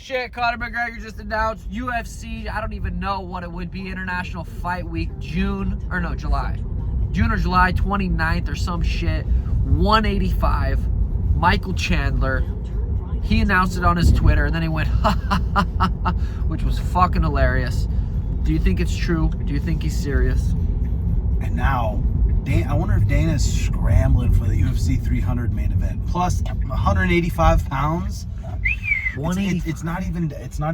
shit. Conor McGregor just announced UFC. I don't even know what it would be. International Fight Week, July. June or July 29th or some shit. 185. Michael Chandler. He announced it on his Twitter, and then he went, ha ha ha ha ha, which was fucking hilarious. Do you think it's true? Do you think he's serious? And now, I wonder if Dana's scrambling for the UFC 300 main event. Plus 185 pounds. 180. It's not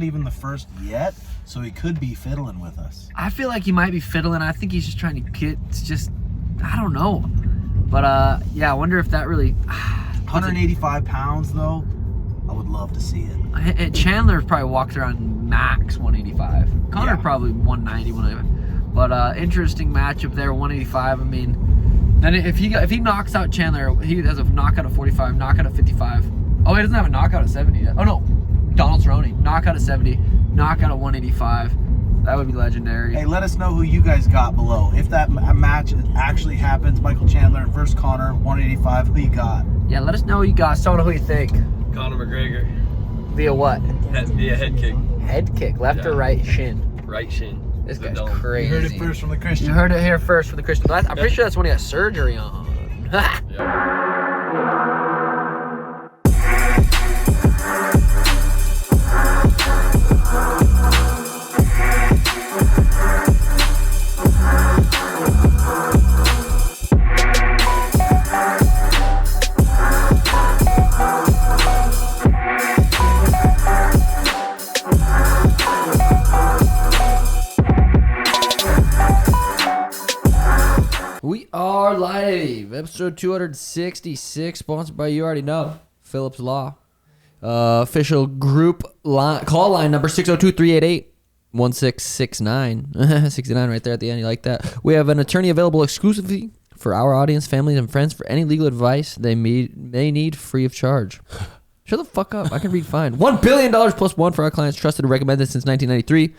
even the first yet, so he could be fiddling with us. I feel like he might be fiddling. I think he's just trying to get, I don't know. But yeah, I wonder if that really... 185 pounds though, I would love to see it. Chandler probably walked around max 185. Conor probably 190, 185. But interesting matchup there, 185. I mean, then if he knocks out Chandler, he has a knockout of 45, knockout of 55. Oh, he doesn't have a knockout of 70 yet. Oh no, Donald Cerrone, knockout of 70, knockout of 185. That would be legendary. Hey, let us know who you guys got below. If that match actually happens, Michael Chandler versus Conor, 185, who you got? Yeah, let us know who you got. Sono, who you think? Conor McGregor. Via what? Via head kick. Head kick, left or right shin? Right shin. This guy's crazy. You heard it first from the Christian. You heard it here first from the Christian. I'm pretty sure that's when he got surgery on. Yeah. We are live, episode 266, sponsored by, you already know, Phillips Law. Official group call line number 602-388-1669. 69 right there at the end, you like that? We have an attorney available exclusively for our audience, families, and friends for any legal advice they may need free of charge. Shut the fuck up, I can read fine. $1 billion plus one for our clients, trusted and recommended since 1993.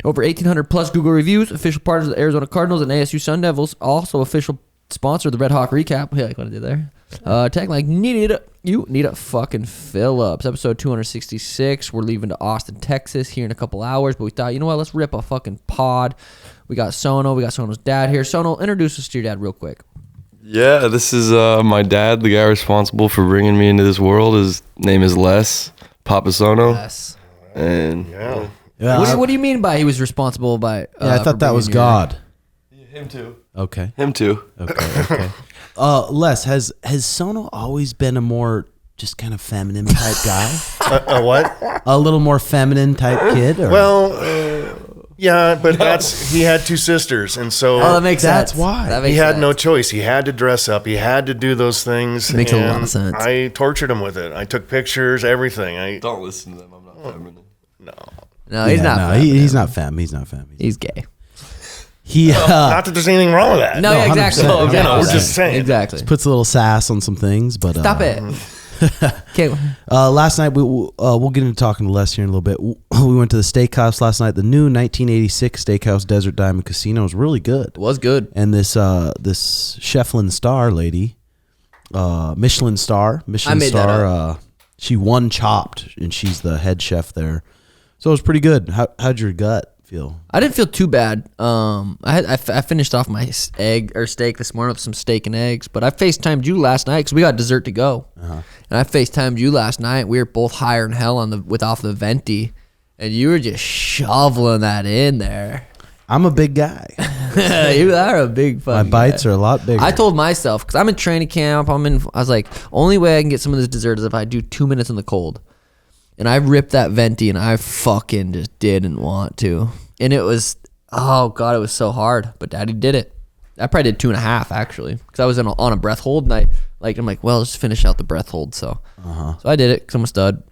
Over 1,800 plus Google reviews, official partners of the Arizona Cardinals and ASU Sun Devils, also official sponsor of the RedHawk recap. Yeah, like what I did there. Tag like you need a fucking Phillips. Episode 266. We're leaving to Austin, Texas here in a couple hours, but we thought, you know what, let's rip a fucking pod. We got Sono, we got Sono's dad here. Sono, introduce us to your dad real quick. Yeah, this is my dad, the guy responsible for bringing me into this world. His name is Les, Papa Sono. Yes. And Yeah. What do you mean by he was responsible by? I thought that was God. him too. Okay. Him too. Okay. Les, has Sono always been a more just kind of feminine type guy? A what? A little more feminine type kid? Or? Well, yeah, but he had two sisters, and so that makes sense. That's why. That makes he had sense. no choice. He had to dress up. He had to do those things. Makes a lot and of sense. I tortured him with it. I took pictures, everything. Don't listen to them. I'm not feminine. No, he's not. No, he's not femme. He's not femme. He's gay. Not that there's anything wrong with that. No, No, exactly. 100%. exactly. No, we're just saying. Exactly. puts a little sass on some things, but Stop it. Okay. Last night we'll get into talking to Les here in a little bit. We went to the steakhouse last night. The new 1986 Steakhouse Desert Diamond Casino was really good. It was good. And this Cheflin Star lady, Michelin star, she won Chopped, and she's the head chef there. So it was pretty good. How'd your gut feel? I didn't feel too bad. I finished off my steak this morning with some steak and eggs, but I FaceTimed you last night because we got dessert to go. And I FaceTimed you last night. We were both higher than hell off the venti, and you were just shoveling that in there. I'm a big guy. You are a big fucking My bites guy. are a lot bigger. I told myself, because I'm in training camp, I was like, only way I can get some of this dessert is if I do 2 minutes in the cold. And I ripped that venti, and I fucking just didn't want to. And it was, oh God, it was so hard. But Daddy did it. I probably did 2.5 actually, because I was on a breath hold, and I'm like, well, let's finish out the breath hold. So I did it because I'm a stud.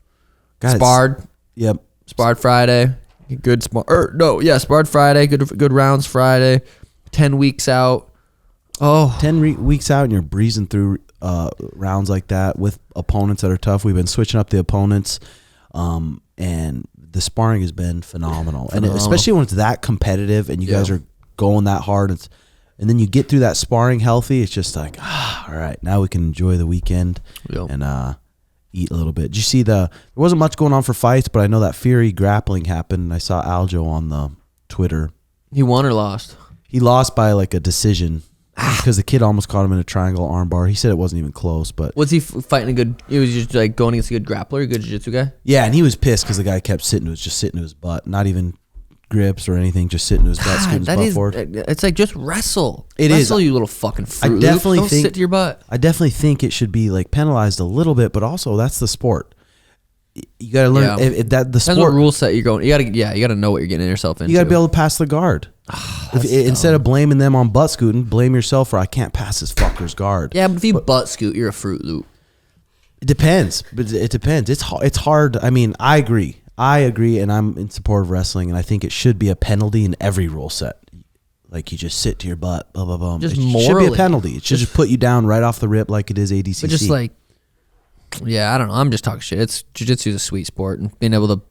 God, Sparred. Yep. Sparred Friday. Good sparred Friday. Good rounds Friday. 10 weeks out. 10 weeks out, and you're breezing through rounds like that with opponents that are tough. We've been switching up the opponents. And the sparring has been phenomenal. And especially when it's that competitive and you guys are going that hard, and then you get through that sparring healthy, it's just like, all right, now we can enjoy the weekend. Yep. And eat a little bit. Did you see there wasn't much going on for fights, but I know that Fury grappling happened. And I saw Aljo on the Twitter. He won or lost? He lost by like a decision because the kid almost caught him in a triangle armbar. He said it wasn't even close, but Was he fighting a good? He was just like going against a good grappler, a good jiu-jitsu guy. yeah, and he was pissed because the guy kept sitting to his butt, not even grips or anything, just sitting to his butt, scooting his butt forward. It's like just wrestle. It is. Wrestle, you little fucking fruit. I definitely Don't think sit to your butt. I definitely think it should be like penalized a little bit, but also that's the sport. You got to learn if that the Depends what sport rule set you're going. You gotta know what you're getting yourself into. You got to be able to pass the guard. Instead of blaming them on butt scooting, blame yourself for I can't pass this fucker's guard. Yeah, but if you butt scoot, you're a Fruit Loop. It depends, but it depends. It's hard. I mean, I agree, and I'm in support of wrestling, and I think it should be a penalty in every rule set. Like you just sit to your butt, blah blah blah. Just it should be morally. a penalty. It should just put you down right off the rip, like it is ADCC. But just like, yeah, I don't know. I'm just talking shit. It's jiu-jitsu is a sweet sport, and being able to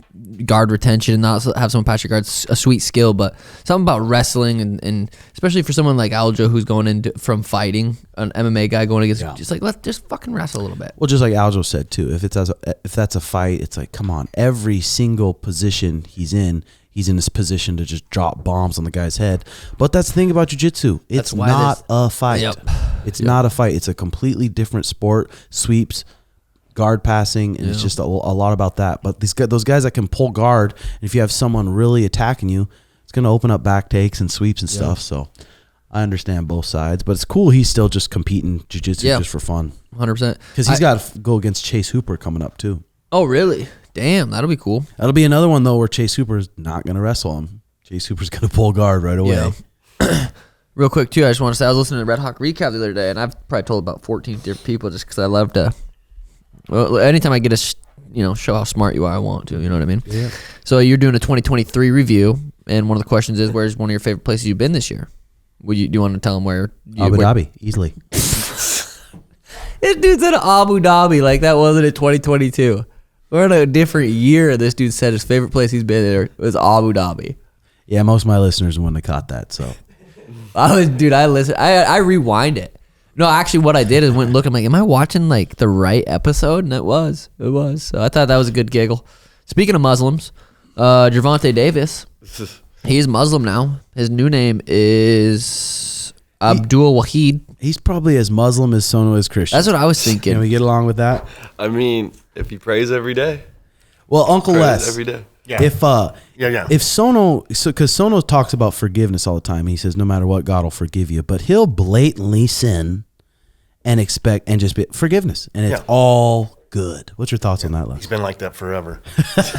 guard retention and not have someone pass your guard's a sweet skill. But something about wrestling and especially for someone like Aljo who's going in from fighting, an MMA guy going against, just like let's just fucking wrestle a little bit. Well, just like Aljo said too, if that's a fight, it's like come on, every single position he's in this position to just drop bombs on the guy's head. But that's the thing about jiu-jitsu. It's not a fight. Yep. It's not a fight. It's a completely different sport. Sweeps, guard passing, and it's just a lot about that. But those guys that can pull guard, and if you have someone really attacking you, it's going to open up back takes and sweeps and stuff. So I understand both sides, but it's cool he's still just competing jiu-jitsu just for fun. 100%. Because he's got to go against Chase Hooper coming up too. Oh, really? Damn, that'll be cool. That'll be another one though where Chase Hooper's not going to wrestle him. Chase Hooper's going to pull guard right away. Yeah. Real quick too, I just want to say I was listening to RedHawk recap the other day, and I've probably told about 14 different people just because I love to. Well, anytime I get to, show how smart you are, I want to. You know what I mean? Yeah. So you're doing a 2023 review, and one of the questions is, "Where's one of your favorite places you've been this year?" Do you want to tell them where? Abu Dhabi, easily. This dude said Abu Dhabi like that wasn't in 2022. We're in a different year. This dude said his favorite place he's been there was Abu Dhabi. Yeah, most of my listeners wouldn't have caught that. So I listened. I rewind it. No, actually, what I did is went and looked. I'm like, am I watching like the right episode? And it was. So I thought that was a good giggle. Speaking of Muslims, Gervonta Davis, he's Muslim now. His new name is Abdul Wahid. he's probably as Muslim as Sono is Christian. That's what I was thinking. Can we get along with that? I mean, if he prays every day. Well, Uncle Prays Les, every day. Yeah. If Sono, because Sono talks about forgiveness all the time. He says no matter what, God will forgive you, but he'll blatantly sin and expect and just be forgiveness, and it's all good. What's your thoughts on that, Les? He's been like that forever.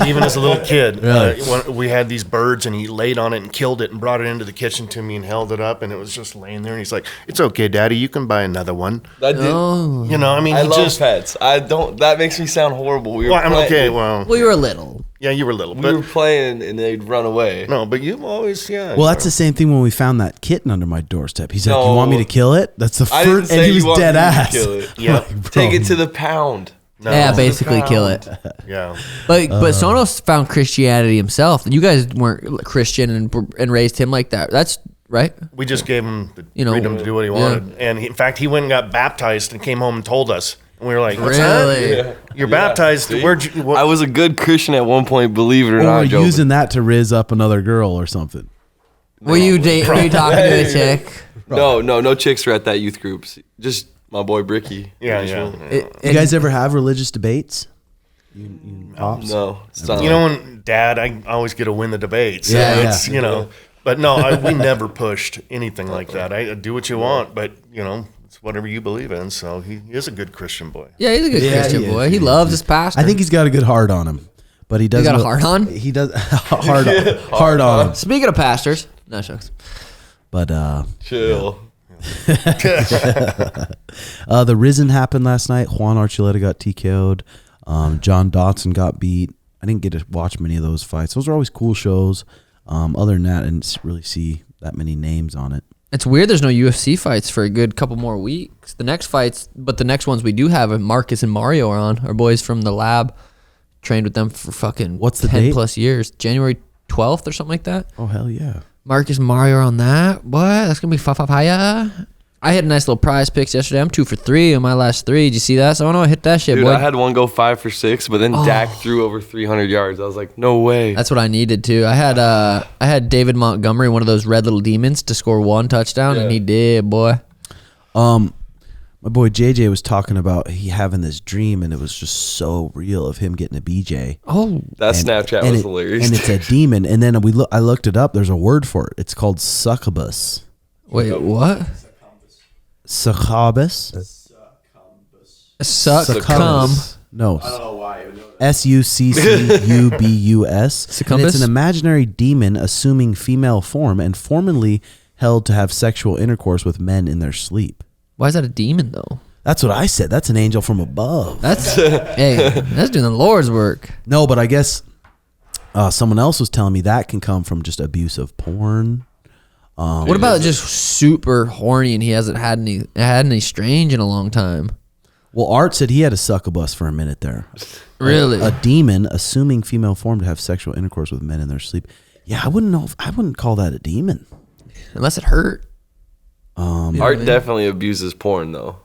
Even as a little kid, when we had these birds, and he laid on it and killed it and brought it into the kitchen to me and held it up, and it was just laying there. And he's like, "It's okay, Daddy. You can buy another one." That did, You know, I mean, I he love just. pets. I don't. That makes me sound horrible. We were Well, I'm playing, okay. Well, Well, you were little. yeah, you were little, we but were playing and they'd run away. no, but you've always, Well, that's the same thing when we found that kitten under my doorstep. He's like, No. "You want me to kill it?" That's the I didn't first, say and he you was wanted dead me to ass. kill it. Yeah. Take it to the pound. No. Yeah, basically kill it. Yeah. But Sono found Christianity himself. You guys weren't Christian and raised him like that. That's right. We just gave him the You know, freedom to do what he wanted. And in fact, he went and got baptized and came home and told us. And we were like, "What's Really? that? You're baptized. See? Where'd you, what?" I was a good Christian at one point, believe it or Or not. Joe. using that to riz up another girl or something. Were you talking to a chick? No chicks are at that youth group. Just my boy Bricky. Yeah. You guys ever have religious debates? You pops? No. It's not You know, when Dad, I always get to win the debates. So Yeah, it's, you know. But no, we never pushed anything like that. I do what you want, but, you know, it's whatever you believe in. So he is a good Christian boy. Yeah, he's a good Christian he is. boy. He loves his pastor. I think he's got a good heart on him, but he doesn't. got a heart on? He does hard on him. Speaking of pastors, no shucks. But chill. the Risen happened last night. Juan Archuleta got TKO'd. John Dotson got beat. I didn't get to watch many of those fights. Those are always cool shows. Other than that, I didn't really see that many names on it. It's weird there's no UFC fights for a good couple more weeks. The next ones we do have, Marcus and Mario are on. Our boys from the lab trained with them for fucking What's the 10 date? plus years. January 12th or something like that. Oh, hell yeah. Marcus and Mario are on that. What? That's going to be fire. I had a nice little prize picks yesterday. I'm 2 for 3 on my last 3. Did you see that? So I hit that shit, Dude, boy. I had one go 5 for 6, but then Dak threw over 300 yards. I was like, no way. That's what I needed too. I had David Montgomery, one of those red little demons, to score 1 touchdown, and he did, boy. My boy JJ was talking about he having this dream, and it was just so real of him getting a BJ. Oh, That Snapchat was hilarious. And it's a demon. And then I looked it up. There's a word for it. It's called succubus. wait, what? Succubus? Succumb. No. I don't know why. Succubus. And Succumbus? it's an imaginary demon assuming female form and formerly held to have sexual intercourse with men in their sleep. Why is that a demon though? That's what I said. That's an angel from above. That's that's doing the Lord's work. No, but I guess someone else was telling me that can come from just abuse of porn. What about just super horny and he hasn't had any strange in a long time? Well, Art said he had a succubus for a minute there. Really? A demon assuming female form to have sexual intercourse with men in their sleep. Yeah, I wouldn't call that a demon. Unless it hurt. Art definitely abuses porn, though.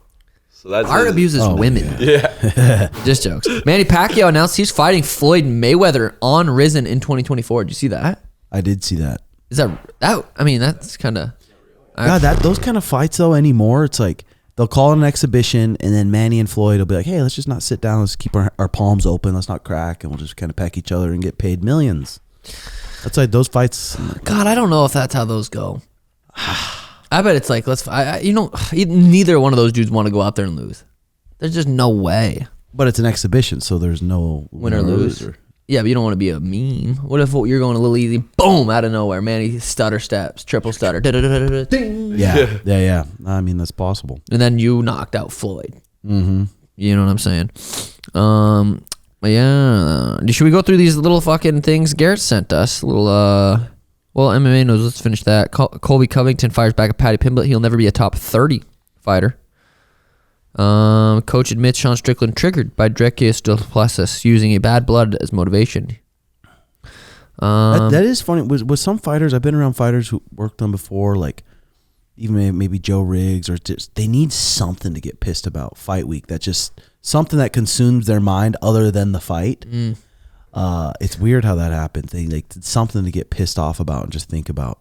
So that's Art abuses women. Yeah. Just jokes. Manny Pacquiao announced he's fighting Floyd Mayweather on Risen in 2024. Did you see that? I did see that. Is that? I mean, that's kind of. God, those kind of fights though anymore. It's like they'll call it an exhibition, and then Manny and Floyd will be like, "Hey, let's just not sit down. Let's keep our palms open. Let's not crack, and we'll just kind of peck each other and get paid millions." That's like those fights. God, I don't know if that's how those go. I bet it's like neither one of those dudes want to go out there and lose. There's just no way. But it's an exhibition, so there's no Win or lose. Yeah, but you don't want to be a meme. What if you're going a little easy, boom, out of nowhere, Manny stutter steps, triple stutter, ding. Yeah. I mean, that's possible. And then you knocked out Floyd. Mm-hmm. You know what I'm saying? Yeah. Should we go through these little fucking things Garrett sent us? Well, MMA knows. Let's finish that. Colby Covington fires back at Paddy Pimblett. He'll never be a top 30 fighter. Coach admits Sean Strickland triggered by Drekius Duplessis using a bad blood as motivation. That is funny. With some fighters, I've been around fighters who worked on before, like even maybe Joe Riggs, or just they need something to get pissed about fight week. That's just something that consumes their mind other than the fight. It's weird how that happens. They like something to get pissed off about and just think about.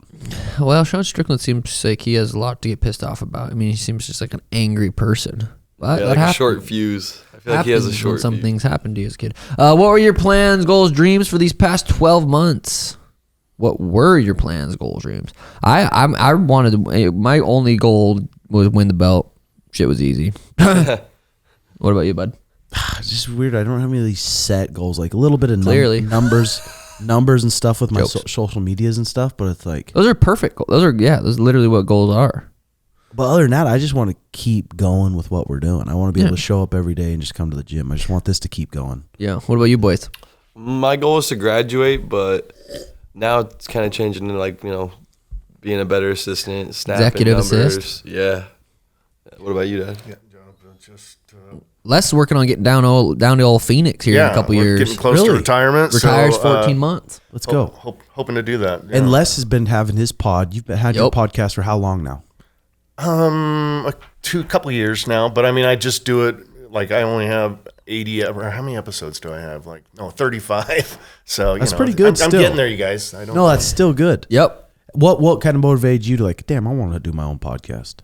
Well, Sean Strickland seems like he has a lot to get pissed off about. I mean, he seems just like an angry person. But Yeah, like a short fuse. I feel like he has a short some fuse. things happen to you as a kid. What were your plans, goals, dreams for these past 12 months? What were your plans, goals, dreams? I wanted to, my only goal was win the belt. Shit was easy. What about you, bud? It's just weird. I don't have any of these set goals. Like a little bit of Clearly. numbers and stuff with my social medias and stuff. But it's like Those are perfect goals. Those are literally what goals are. But other than that, I just want to keep going with what we're doing. I want to be able to show up every day and just come to the gym. I just want this to keep going. Yeah. What about you, boys? My goal is to graduate, but now it's kind of changing to being a better assistant, snapping Executive numbers. assist? Yeah. What about you, Dad? Yeah, Jonathan, just Les is working on getting down to old Phoenix here in a couple we're years. getting close to retirement. Retires so, 14 months. Let's go. Hoping to do that. Yeah. And Les has been having his pod. You've had your podcast for how long now? A couple years now, but I mean, I just do it like I only have 80. Or how many episodes do I have? 35. So That's pretty good. I'm still. getting there, you guys. No, that's still good. Yep. What kind of motivated you to damn, I want to do my own podcast?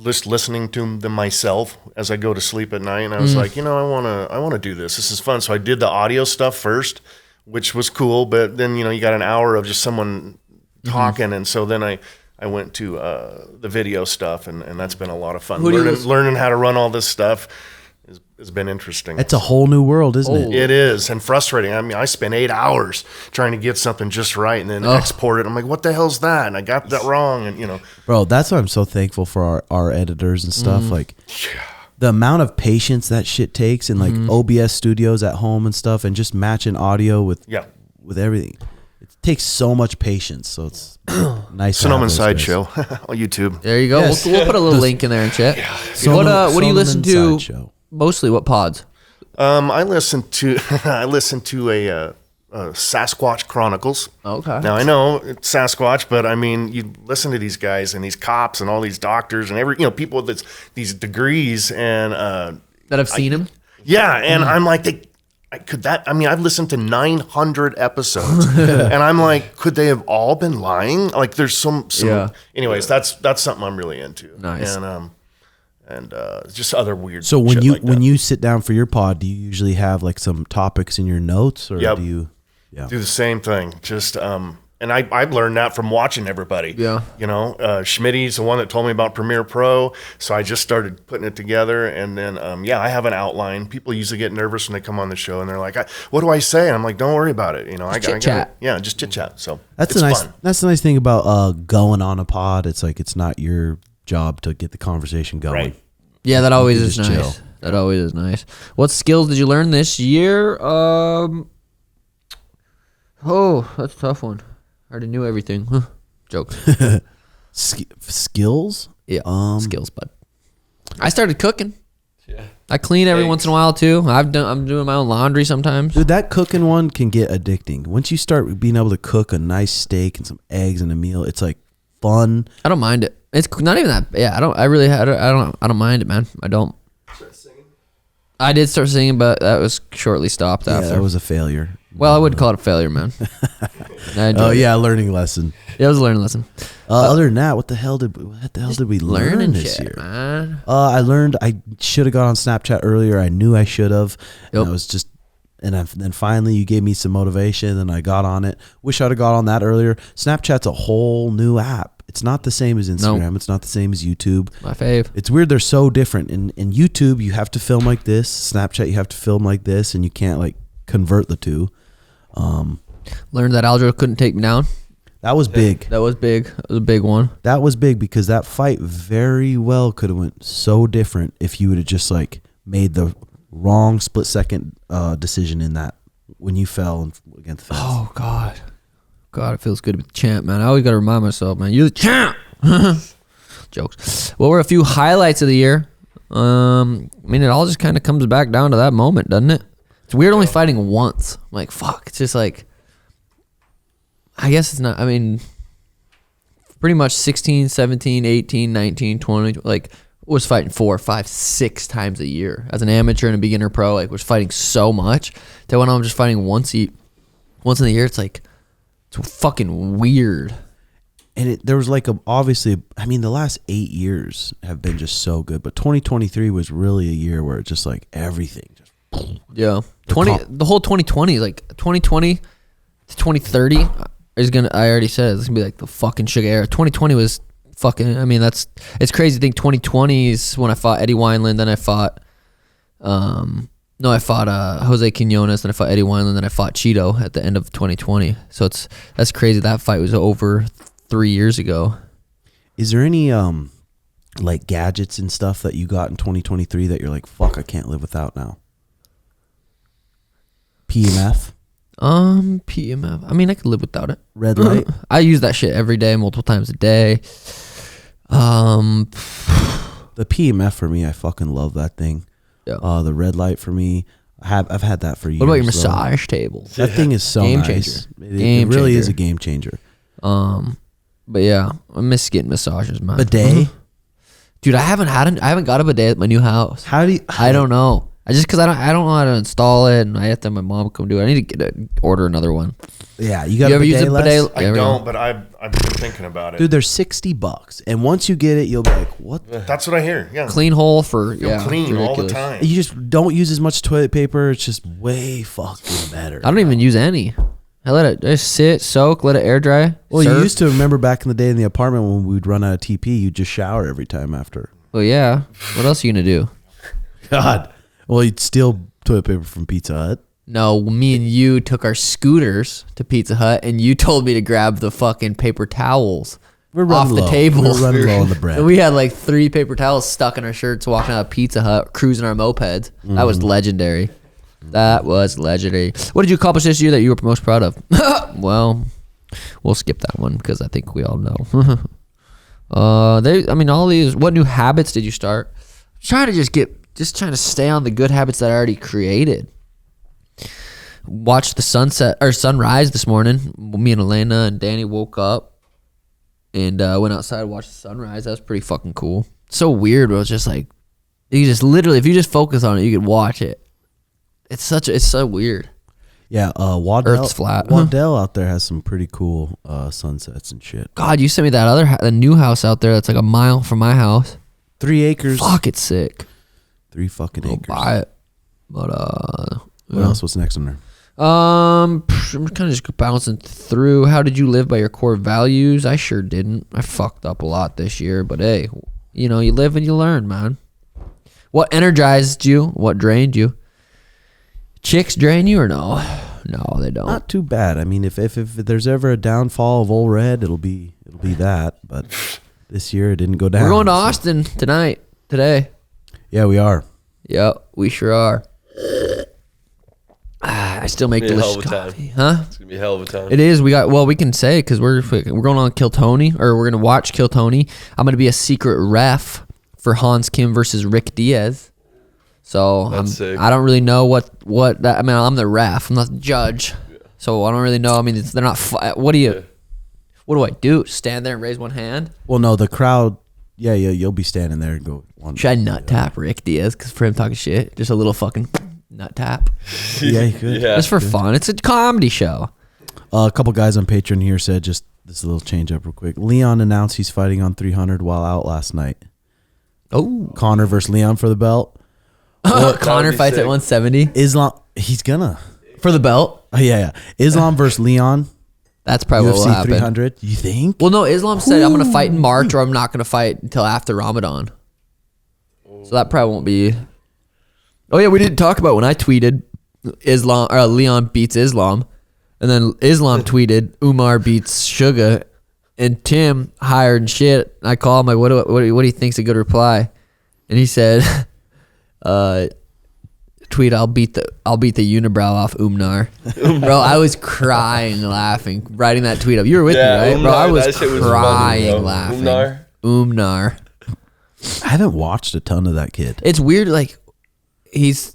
Just listening to them myself as I go to sleep at night, and I was like, I want to do this. This is fun. So I did the audio stuff first, which was cool. But then you got an hour of just someone talking, and so then I went to the video stuff, and that's been a lot of fun. Learning how to run all this stuff has been interesting. It's a whole new world, isn't it? It is, and frustrating. I mean, I spent 8 hours trying to get something just right, and then export it. I'm like, what the hell's that? And I got that wrong, and Bro, that's why I'm so thankful for our editors and stuff. The amount of patience that shit takes in OBS studios at home and stuff, and just matching audio with everything. It takes so much patience, so it's nice. Sonoma Sideshow on YouTube. There you go. Yes. We'll put a little link in there in chat. What do you listen to? Mostly what pods? I listen to a Sasquatch Chronicles. Okay. Now, I know it's Sasquatch, but I mean, you listen to these guys and these cops and all these doctors and people with these degrees and That have seen him? yeah, and I'm like, I've listened to 900 episodes, and I'm like, could they have all been lying? Like, there's some. Yeah. Anyways, that's something I'm really into. Nice. And just other weird. So when shit you like when that. you sit down for your pod, do you usually have like some topics in your notes, or Yep. do you? Yeah. do the same thing, just and I learned that from watching everybody. Yeah. Schmitty's the one that told me about Premiere Pro, so I just started putting it together, and then I have an outline. People usually get nervous when they come on the show, and they're like, "What do I say?" And I'm like, "Don't worry about it. I got chit-chat. Yeah, just chit chat." So That's it's a nice. fun. That's the nice thing about going on a pod. It's like it's not your job to get the conversation going. Right. Yeah, that always can is just nice. chill. That always is nice. What skills did you learn this year? Oh, that's a tough one. I already knew everything. Huh. Jokes. Skills. Yeah, skills, bud. I started cooking. Yeah. I clean every Thanks. once in a while too. I'm doing my own laundry sometimes. Dude, that cooking one can get addicting. Once you start being able to cook a nice steak and some eggs and a meal, it's like fun. I don't mind it. It's not even that. Yeah, I don't mind it, man. I don't. I did start singing, but that was shortly stopped Yeah, after. that was a failure. Well, I wouldn't call it a failure, man. I enjoyed Oh it. yeah, learning lesson. Yeah, it was a learning lesson. Other than that, what the hell did we learn Learning this shit, year? man. I learned I should have got on Snapchat earlier. I knew I should have. Yep. And I was just, then finally you gave me some motivation, and I got on it. Wish I'd have got on that earlier. Snapchat's a whole new app. It's not the same as Instagram. It's not the same as YouTube. My fave. It's weird. They're so different. In YouTube, you have to film like this. Snapchat, you have to film like this, and you can't like convert the two. Learned that Aljo couldn't take me down. That was big. That was big. That was a big one. That was big because that fight very well could have went so different if you would have just like made the wrong split second decision in that when you fell against the fence. Oh God, God, it feels good to be the champ, man. I always got to remind myself, man, you're the champ. Jokes. What were a few highlights of the year? I mean, it all just kind of comes back down to that moment, doesn't it? It's weird only fighting once. I'm like, fuck. It's just like, I guess it's not. I mean, pretty much 16, 17, 18, 19, 20, like, was fighting 4, 5, 6 times a year. As an amateur and a beginner pro, like, was fighting so much that when I'm just fighting once in the year, it's like, it's fucking weird. And there was like obviously, I mean, the last 8 years have been just so good, but 2023 was really a year where it's just like everything just. Yeah. The whole 2020, like 2020 to 2030 is gonna, I already said it's gonna be like the fucking Suga era. 2020 was fucking, I mean, it's crazy to think 2020 is when I fought Eddie Wineland, then I fought Jose Quinones, then I fought Eddie Wineland, then I fought Cheeto at the end of 2020. So that's crazy. That fight was over 3 years ago. Is there any like gadgets and stuff that you got in 2023 that you're like, fuck, I can't live without now? PMF? PMF. I mean, I could live without it. Red light? I use that shit every day, multiple times a day. The PMF for me, I fucking love that thing. Yeah. The red light for me, I've had that for years. What about your though. massage table? That thing is so Game nice. changer. It really changer. is a game changer. But yeah, I miss getting massages, man. Bidet? Dude, I haven't got a bidet at my new house. How do you? I don't know. Because I don't know how to install it, and I have to have my mom come do it. I need to order another one. Yeah, you got You a ever use bidet, a Les? bidet? I There we don't, go. but I've been thinking about it. Dude, they're $60, and once you get it, you'll be like, "What?" the That's what I hear. Yeah, Clean hole for feel clean all the time. You just don't use as much toilet paper. It's just way fucking better. I don't even use any. I let it just sit, soak, let it air dry. Well, you serve. used to remember back in the day in the apartment when we'd run out of TP, you'd just shower every time after. Well, yeah. What else are you gonna do? God. Well, you'd steal toilet paper from Pizza Hut. No, me and you took our scooters to Pizza Hut, and you told me to grab the fucking paper towels We're off running the low. table. We're running low on the bread. And we had like 3 paper towels stuck in our shirts, walking out of Pizza Hut, cruising our mopeds. That was legendary. That was legendary. What did you accomplish this year that you were most proud of? Well, we'll skip that one because I think we all know. All these. What new habits did you start? Trying to stay on the good habits that I already created. Watched the sunset or sunrise this morning. Me and Elena and Danny woke up and went outside and watched the sunrise. That was pretty fucking cool. So weird, but it was just like, you just literally, if you just focus on it, you could watch it. It's so weird. Yeah, Waddell, Earth's flat. Waddell out there has some pretty cool sunsets and shit. God, you sent me that the new house out there that's like a mile from my house. 3 acres. Fuck, it's sick. 3 fucking I'll acres. buy it. But What else? What's next on there? I'm kind of just bouncing through. How did you live by your core values? I sure didn't. I fucked up a lot this year, but hey, you know, you live and you learn, man. What energized you? What drained you? Chicks drain you or no? No, they don't. Not too bad. I mean, if there's ever a downfall of old Red, it'll be that. But this year it didn't go down. We're going to Austin today. Yeah, we are. Yep, we sure are. I still make delicious coffee, huh? It's gonna be a hell of a time. It is. We can say because we're going on Kill Tony, or we're gonna watch Kill Tony. I'm gonna be a secret ref for Hans Kim versus Rick Diaz. So sick. I don't really know what that. I mean, I'm the ref. I'm not the judge. Yeah. So I don't really know. I mean, they're not. What do I do? Stand there and raise one hand? Well, no, the crowd. Yeah, you'll be standing there and go. Should I nut tap Rick Diaz because for him talking shit? Just a little fucking nut tap. Yeah, you could. Yeah. Just for fun. It's a comedy show. A couple guys on Patreon here said just this little change up real quick. Leon announced he's fighting on 300 while out last night. Oh, Conor versus Leon for the belt. Conor fights at 170. Islam, he's gonna For the belt? yeah. Islam versus Leon. That's probably what will UFC happen. 300. You think? Well, no, Islam said I'm going to fight in March or I'm not going to fight until after Ramadan. So that probably won't be. Oh, yeah, we didn't talk about when I tweeted Leon beats Islam. And then Islam tweeted Umar beats Suga. And Tim hired and shit. I called him, like, what do you think's a good reply? And he said, tweet, I'll beat the unibrow off Umnar. Bro, I was crying laughing writing that tweet up. You were with me, right? Umnar, bro, I was funny, crying laughing. Umnar. I haven't watched a ton of that kid. It's weird, like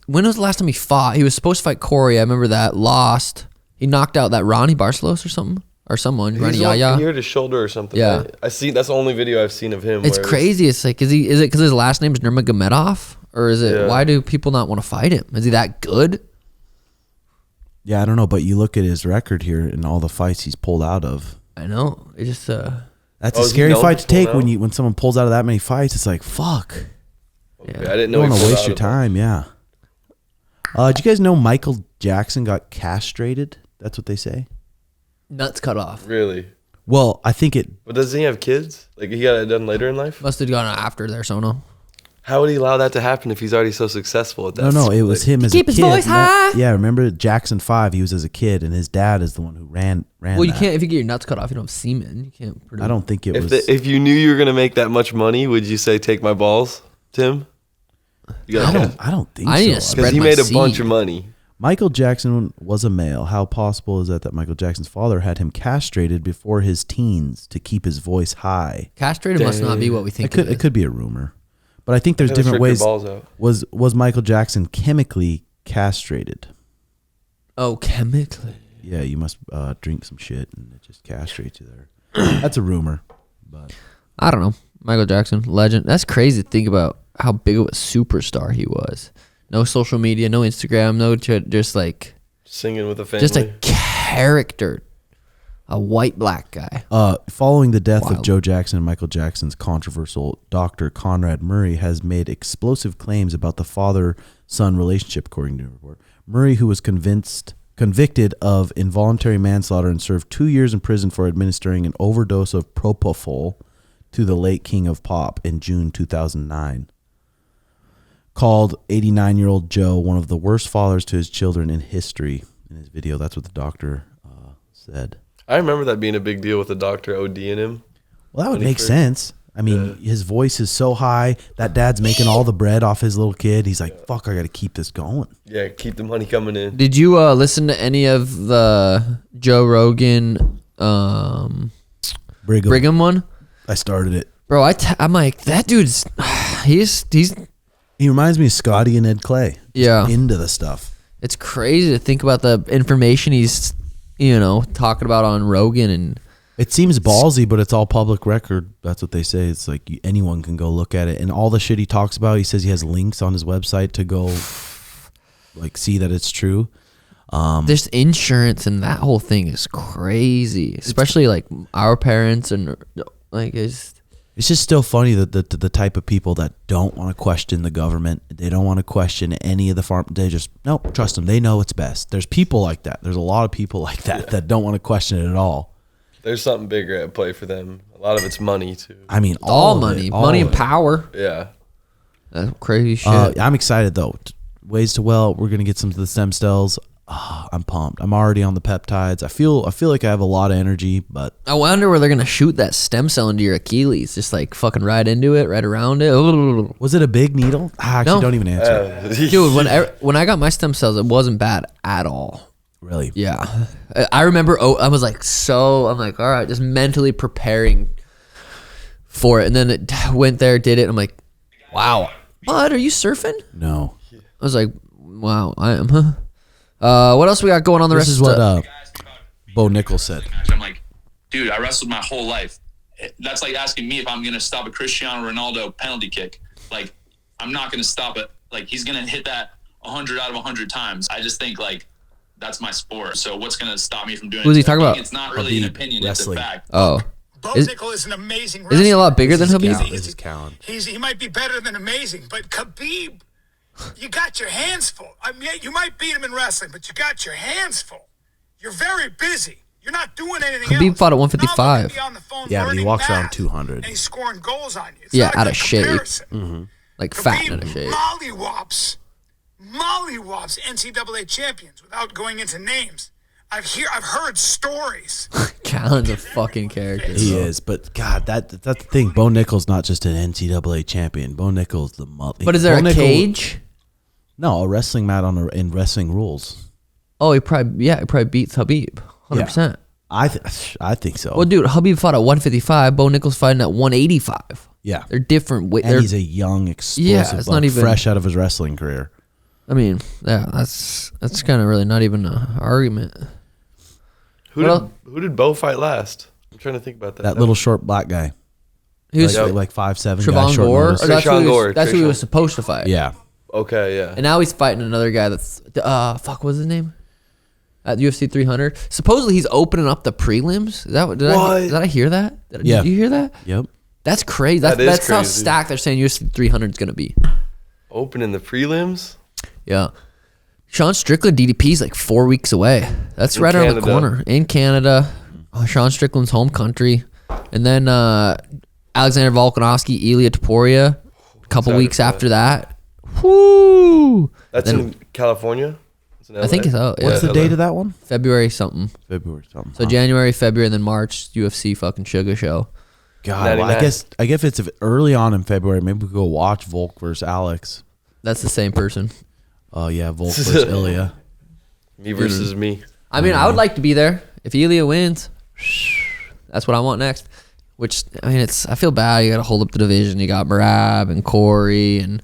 when was the last time he fought? He was supposed to fight Corey. I remember that. Lost. He knocked out that Ronnie Barcelos or something. Or someone. Ronnie Yaya. He hurt his shoulder or something. Yeah. I see. That's the only video I've seen of him. It's crazy. It's like, is it because his last name is Nurmagomedov? Or is it, why do people not want to fight him? Is he that good? Yeah, I don't know, but you look at his record here and all the fights he's pulled out of. I know. It just that's a scary fight to take when someone pulls out of that many fights. It's like, fuck. Okay, I didn't know. You don't want to waste your time. Yeah. Did you guys know Michael Jackson got castrated? That's what they say. nuts cut off. Really? Well, I think it. But doesn't he have kids? Like he got it done later in life? Must have gone after there, Sono. How would he allow that to happen if he's already so successful at that? No, it was him as a kid. Keep his voice high. Yeah, remember Jackson 5? He was as a kid, and his dad is the one who ran. Well, you can't if you get your nuts cut off. You don't have semen. You can't. Produce. I don't think it was. If you knew you were gonna make that much money, would you say take my balls, Tim? I don't think I need to so. spread Because he my made a seed. bunch of money. Michael Jackson was a male. How possible is that Michael Jackson's father had him castrated before his teens to keep his voice high? Castrated must not be what we think. It could be a rumor, but I think there's different ways. Was Michael Jackson chemically castrated? Oh, chemically. Yeah, you must drink some shit and it just castrates you there. That's a rumor, but I don't know. Michael Jackson, legend. That's crazy to think about how big of a superstar he was. No social media, no Instagram, no just like singing with a family. Just a character, a white-black guy. Following the death of Joe Jackson and Michael Jackson's controversial Dr. Conrad Murray has made explosive claims about the father-son relationship, according to the report. Murray, who was convicted of involuntary manslaughter and served 2 years in prison for administering an overdose of propofol to the late King of Pop in June 2009. Called 89-year-old Joe one of the worst fathers to his children in history. In his video, that's what the doctor said. I remember that being a big deal with the doctor ODing him. Well, that would make sense. I mean, his voice is so high. That dad's making all the bread off his little kid. He's like, fuck, I got to keep this going. Yeah, keep the money coming in. Did you listen to any of the Joe Rogan Brigham one? I started it. Bro, I'm like, that dude's... He's He reminds me of Scotty and Ed Clay. Yeah. Into the stuff. It's crazy to think about the information he's, talking about on Rogan, and it seems ballsy, but it's all public record. That's what they say. It's like anyone can go look at it, and all the shit he talks about, he says he has links on his website to go, like, see that it's true. There's insurance, and that whole thing is crazy, especially like our parents, and like it's just still funny that the type of people that don't want to question the government, they don't want to question any of the farm. They just trust them. They know it's best. There's people like that. There's a lot of people like that that don't want to question it at all. There's something bigger at play for them. A lot of it's money too. I mean, all money, and power. Yeah, that's crazy shit. I'm excited though. Ways to well, we're gonna get some of the stem cells. I'm pumped. I'm already on the peptides. I feel like I have a lot of energy, but I wonder where they're gonna shoot that stem cell into your Achilles. Just like fucking right into it, right around it. Was it a big needle? I actually don't even answer. Dude, when I got my stem cells, it wasn't bad at all. Really? Yeah. I remember. I was like, I'm like, all right, just mentally preparing for it, and then it went there, did it. And I'm like, wow. Bud, are you surfing? No. I was like, wow, I am. Huh? What else we got going on the this rest is what Bo Nichols said. I'm like, dude, I wrestled my whole life. That's like asking me if I'm going to stop a Cristiano Ronaldo penalty kick. Like, I'm not going to stop it. Like, he's going to hit that 100 out of 100 times. I just think, like, that's my sport. So what's going to stop me from doing it? Who's he talking about? It's not really an opinion. Wrestling. It's a fact. Oh. Bo Nichols is an amazing wrestler. Isn't he a lot bigger than Khabib? This is Callan. He might be better than amazing, but Khabib, you got your hands full. I mean, you might beat him in wrestling, but you got your hands full. You're very busy. You're not doing anything Khabib else. fought at 155. Yeah, but he walks around 200. And he's scoring goals on you. It's Yeah, not a out good of shape. comparison. Like fat Khabib and out of shape. mollywops NCAA champions without going into names. I've heard stories. Callan's a fucking character. He is, but God, that's the thing. Bo Nichols not just an NCAA champion. Bo Nichols the multi. But is there a cage? No, a wrestling mat in wrestling rules. Oh, he probably beats Khabib. 100%. I think so. Well, dude, Khabib fought at 155. Bo Nichols fighting at 185. Yeah, They're different. And he's a young, explosive, it's not even fresh out of his wrestling career. I mean, yeah, that's kind of really not even an argument. Who did Bo fight last? I'm trying to think about that. That little short black guy. He was like 5'7" guy, Trevon short Gore. notice. That's Krishan who he was supposed to fight. Yeah. Okay, yeah. And now he's fighting another guy that's what's his name? At UFC 300. Supposedly he's opening up the prelims. Is that what? Did I hear that? Did you hear that? Yep. That's crazy. That's how stacked they're saying UFC 300 is going to be. Opening the prelims? Yeah. Sean Strickland DDP is like 4 weeks away. That's right around the corner. In Canada. Sean Strickland's home country. And then Alexander Volkanovski, Ilia Topuria, a couple weeks after that. Whoo! That's in California? It's in LA? I think so. Yeah. What's the date of that one? February something. So January, February, and then March, UFC fucking Suga Show. God, well, I guess it's early on in February. Maybe we go watch Volk versus Alex. That's the same person. Oh, yeah, Volk versus Ilya. Me versus me. I mean, I would like to be there. If Ilya wins, that's what I want next. Which, I mean, I feel bad. You got to hold up the division. You got Merab and Corey, and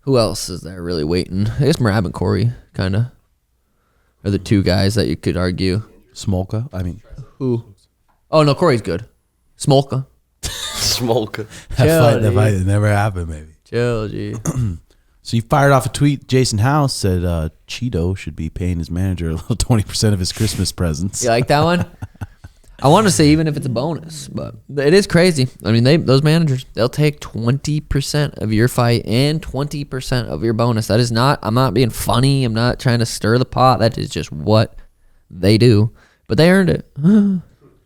who else is there really waiting? I guess Merab and Corey, kind of, are the two guys that you could argue. Smolka, I mean. Who? Oh, no, Corey's good. Smolka. Smolka. That fight never happened, maybe. Chill, G. So you fired off a tweet. Jason House said Cheeto should be paying his manager a little 20% of his Christmas presents. You like that one? I want to say even if it's a bonus, but it is crazy. I mean, those managers, they'll take 20% of your fight and 20% of your bonus. That is not, I'm not being funny. I'm not trying to stir the pot. That is just what they do. But they earned it.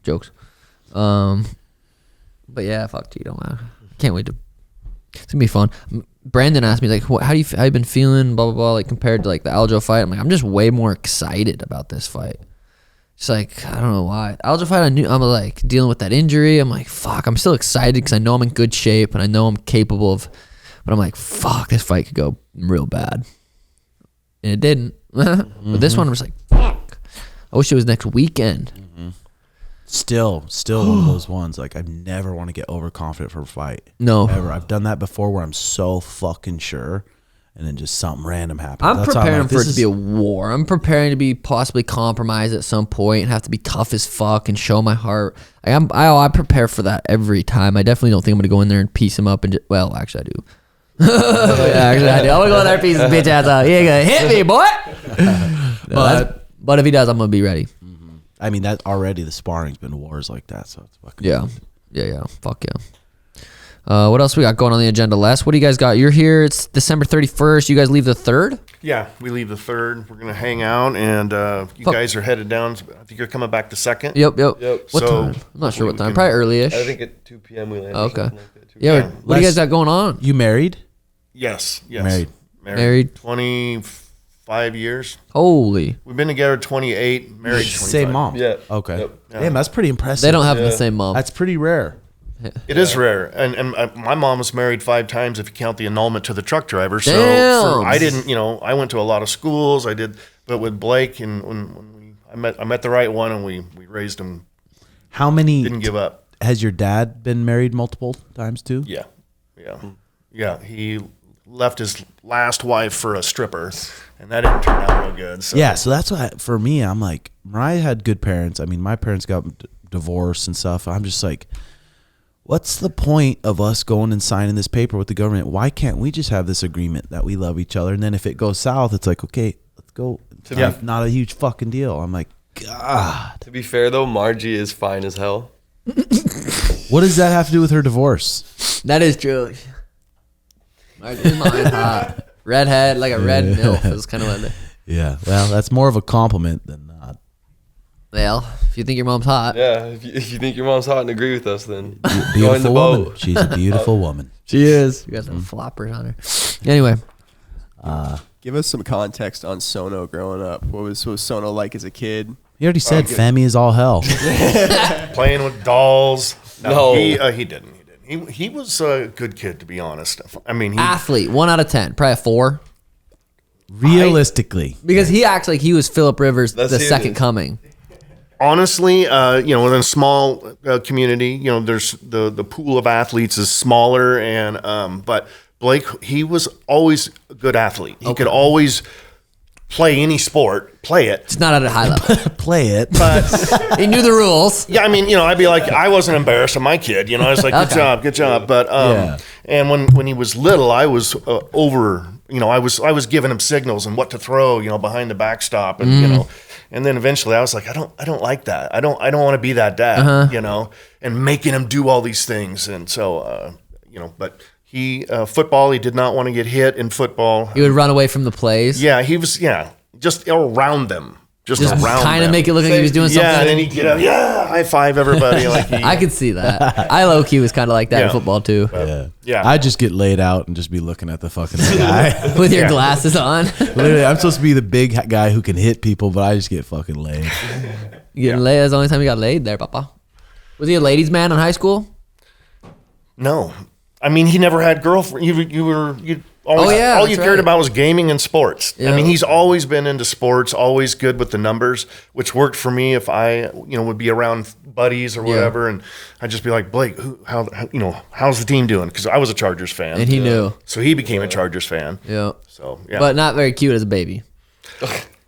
Jokes. But yeah, fuck Cheeto, man. Can't wait to. It's gonna be fun. Brandon asked me like, how you been feeling? Blah blah blah. Like compared to like the Aljo fight, I'm like, I'm just way more excited about this fight. It's like I don't know why. Aljo fight, I'm like dealing with that injury. I'm like, fuck. I'm still excited because I know I'm in good shape and I know I'm capable of. But I'm like, fuck, this fight could go real bad. And it didn't. But this one, I was like, fuck. I wish it was next weekend. Still one of those ones. Like I never want to get overconfident for a fight. No, ever. I've done that before where I'm so fucking sure, and then just something random happens. I'm That's how preparing like, for this it to be a war. I'm preparing to be possibly compromised at some point and have to be tough as fuck and show my heart. I prepare for that every time. I definitely don't think I'm gonna go in there and piece him up and well, actually I do. Actually I do. I'm gonna go in there and piece his bitch ass up. He ain't gonna hit me, boy. But if he does, I'm gonna be ready. I mean, that already the sparring's been wars like that, so it's fucking Yeah. Fuck yeah. What else we got going on the agenda, Les? What do you guys got? You're here. It's December 31st. You guys leave the 3rd? Yeah, we leave the 3rd. We're gonna hang out, and you guys are headed down. I think you're coming back the 2nd. Yep. What So, time? I'm not sure what time. we Probably early-ish. I think at 2 p.m. we land. Okay. Like that, Yeah. What do you guys got going on? You married? Yes. Married. 25 years. Holy. We've been together 28. Married 25. Same mom. Yeah. Okay. Yep. Damn, that's pretty impressive. They don't have the same mom. That's pretty rare. It is rare, and my mom was married 5 times if you count the annulment to the truck driver. So Damn. I didn't, I went to a lot of schools. I did, but with Blake, and when I met the right one, and we raised him. How many? Didn't give up. Has your dad been married multiple times too? Yeah. He left his last wife for a stripper, and that didn't turn out real good. So. Yeah, so that's why for me, I'm like, Mariah had good parents. I mean, my parents got divorced and stuff. I'm just like, what's the point of us going and signing this paper with the government? Why can't we just have this agreement that we love each other? And then if it goes south, it's like, okay, let's go. Yeah. Not a huge fucking deal. I'm like, God. To be fair though, Margie is fine as hell. What does that have to do with her divorce? That is true. Margie's mine hot. Redhead, like a red MILF is kind of what it. Yeah, well, that's more of a compliment than not. Well, if you think your mom's hot. Yeah, if you think your mom's hot and agree with us, then join the Beautiful woman. boat. She's a beautiful woman. She is. You got some floppers on her. Anyway. Give us some context on Sono growing up. What was Sono like as a kid? You already said Femi is all hell. Playing with dolls. No. He didn't. He was a good kid, to be honest. I mean, Athlete, 1 out of 10. Probably a 4. Realistically. Because he acts like he was Phillip Rivers, Let's the hear second this. coming. honestly, within a small community, there's the pool of athletes is smaller, and but Blake, he was always a good athlete. He could always play any sport, play it. It's not at a high level. Play it. But He knew the rules. yeah, I mean, I'd be like, I wasn't embarrassed of my kid. I was like, good job. But Yeah. and when he was little, I was over. I was giving him signals and what to throw. Behind the backstop, and and then eventually I was like, I don't like that. I don't want to be that dad. And making him do all these things, and so but. He football. He did not want to get hit in football. He would run away from the plays. Yeah, he was. Yeah, just around them. Just around kind of them. make it look like he was doing something. Yeah, and then he'd get up. Yeah, high five everybody. I could see that. I low-key was kind of like that in Yeah. football too. Yeah. I just get laid out and just be looking at the fucking guy. With your glasses on. Literally, I'm supposed to be the big guy who can hit people, but I just get fucking laid. You getting laid? That's the only time you got laid there, Papa. Was he a ladies' man in high school? No, I mean he never had girlfriend. You always, all you that's cared right. about was gaming and sports. Yeah. I mean he's always been into sports, always good with the numbers, which worked for me if I would be around buddies or whatever, and I'd just be like, Blake, how's the team doing? Because I was a Chargers fan, And he knew. so he became a Chargers fan. Yeah. So yeah, But not very cute as a baby.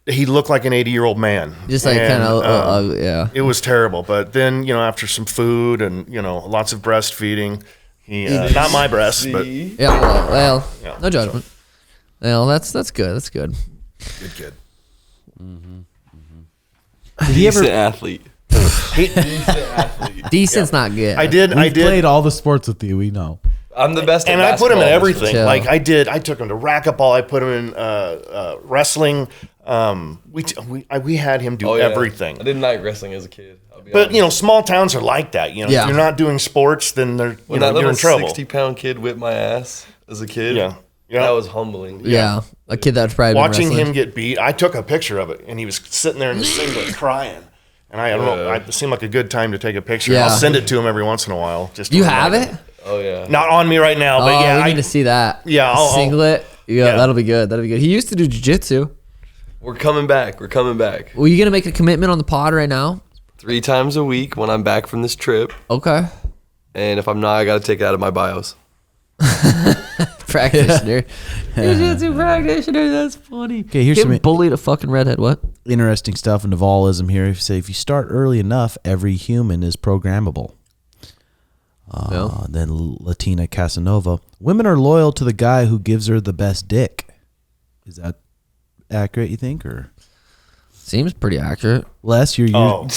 he looked like an 80-year-old man. Just like And, kind of, yeah. It was terrible, but then after some food and lots of breastfeeding, he not my breast, but Yeah, well, Yeah, no judgment. Well, that's good. That's good. good kid. Decent athlete. Decent's not good. I did. We've played all the sports with you. We know. I'm the best. And at I put him in basketball. everything. Chill. Like I did. I took him to racquetball. I put him in wrestling. We had him do Oh, yeah. everything. I didn't like wrestling as a kid. I'll be But honest. small towns are like that. Yeah. If you're not doing sports, then they're when that you're little in trouble. 60-pound kid whipped my ass as a kid, Yeah. Yeah. that was humbling. yeah. A kid that's probably been Watching wrestling. him get beat, I took a picture of it, and he was sitting there in the singlet crying. And I don't know, it seemed like a good time to take a picture. Yeah. I'll send it to him every once in a while. Just to You remind have him. it? Oh yeah. Not on me right now, but Oh, yeah, we I need to see that. Yeah, A I'll- singlet. Yeah, Yeah. that'll be good. That'll be good. He used to do jiu-jitsu. We're coming back. We're coming back. Were you gonna make a commitment on the pod right now? 3 times a week when I'm back from this trip, Okay. and if I'm not, I got to take it out of my bios. practitioner. Jiu-jitsu practitioner. That's funny. Okay, here's some bullied a fucking redhead. What? interesting stuff in Navalism here. If you say if you start early enough, every human is programmable. Then Latina Casanova. Women are loyal to the guy who gives her the best dick. Is that accurate, you think? Or seems pretty accurate. Les, you're God.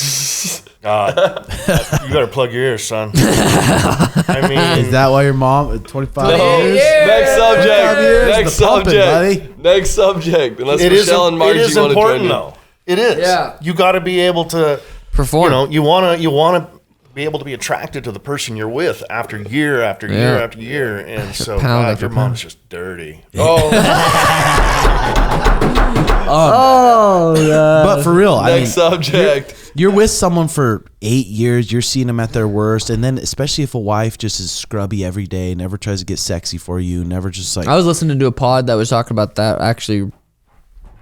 You better plug your ears, son. I mean, is that why your mom at 25 years? Next subject. Next subject. Buddy. Next subject. Unless it Michelle and Margie it is want to join important, in. though. It is. Yeah. You got to be able to Perform. You want to be able to be attracted to the person you're with after year after year after year. And so, God, your mom's just dirty. But for real, Next subject. You're with someone for 8 years. You're seeing them at their worst, and then especially if a wife just is scrubby every day, never tries to get sexy for you, never just like. I was listening to a pod that was talking about that. Actually,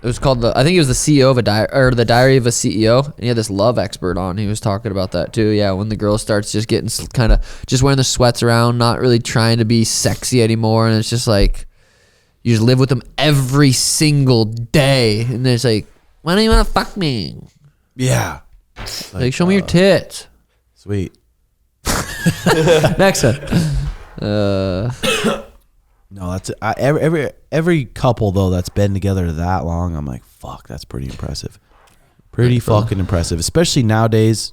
it was called I think it was the CEO of the Diary of a CEO, and he had this love expert on. He was talking about that too. Yeah, when the girl starts just getting kind of just wearing the sweats around, not really trying to be sexy anymore, and it's just like you just live with them every single day, and it's like, why don't you want to fuck me? Yeah. Like, show me your tits. Sweet. Next one. No, that's every couple though that's been together that long. I'm like, fuck, that's pretty impressive. Pretty fucking impressive, especially nowadays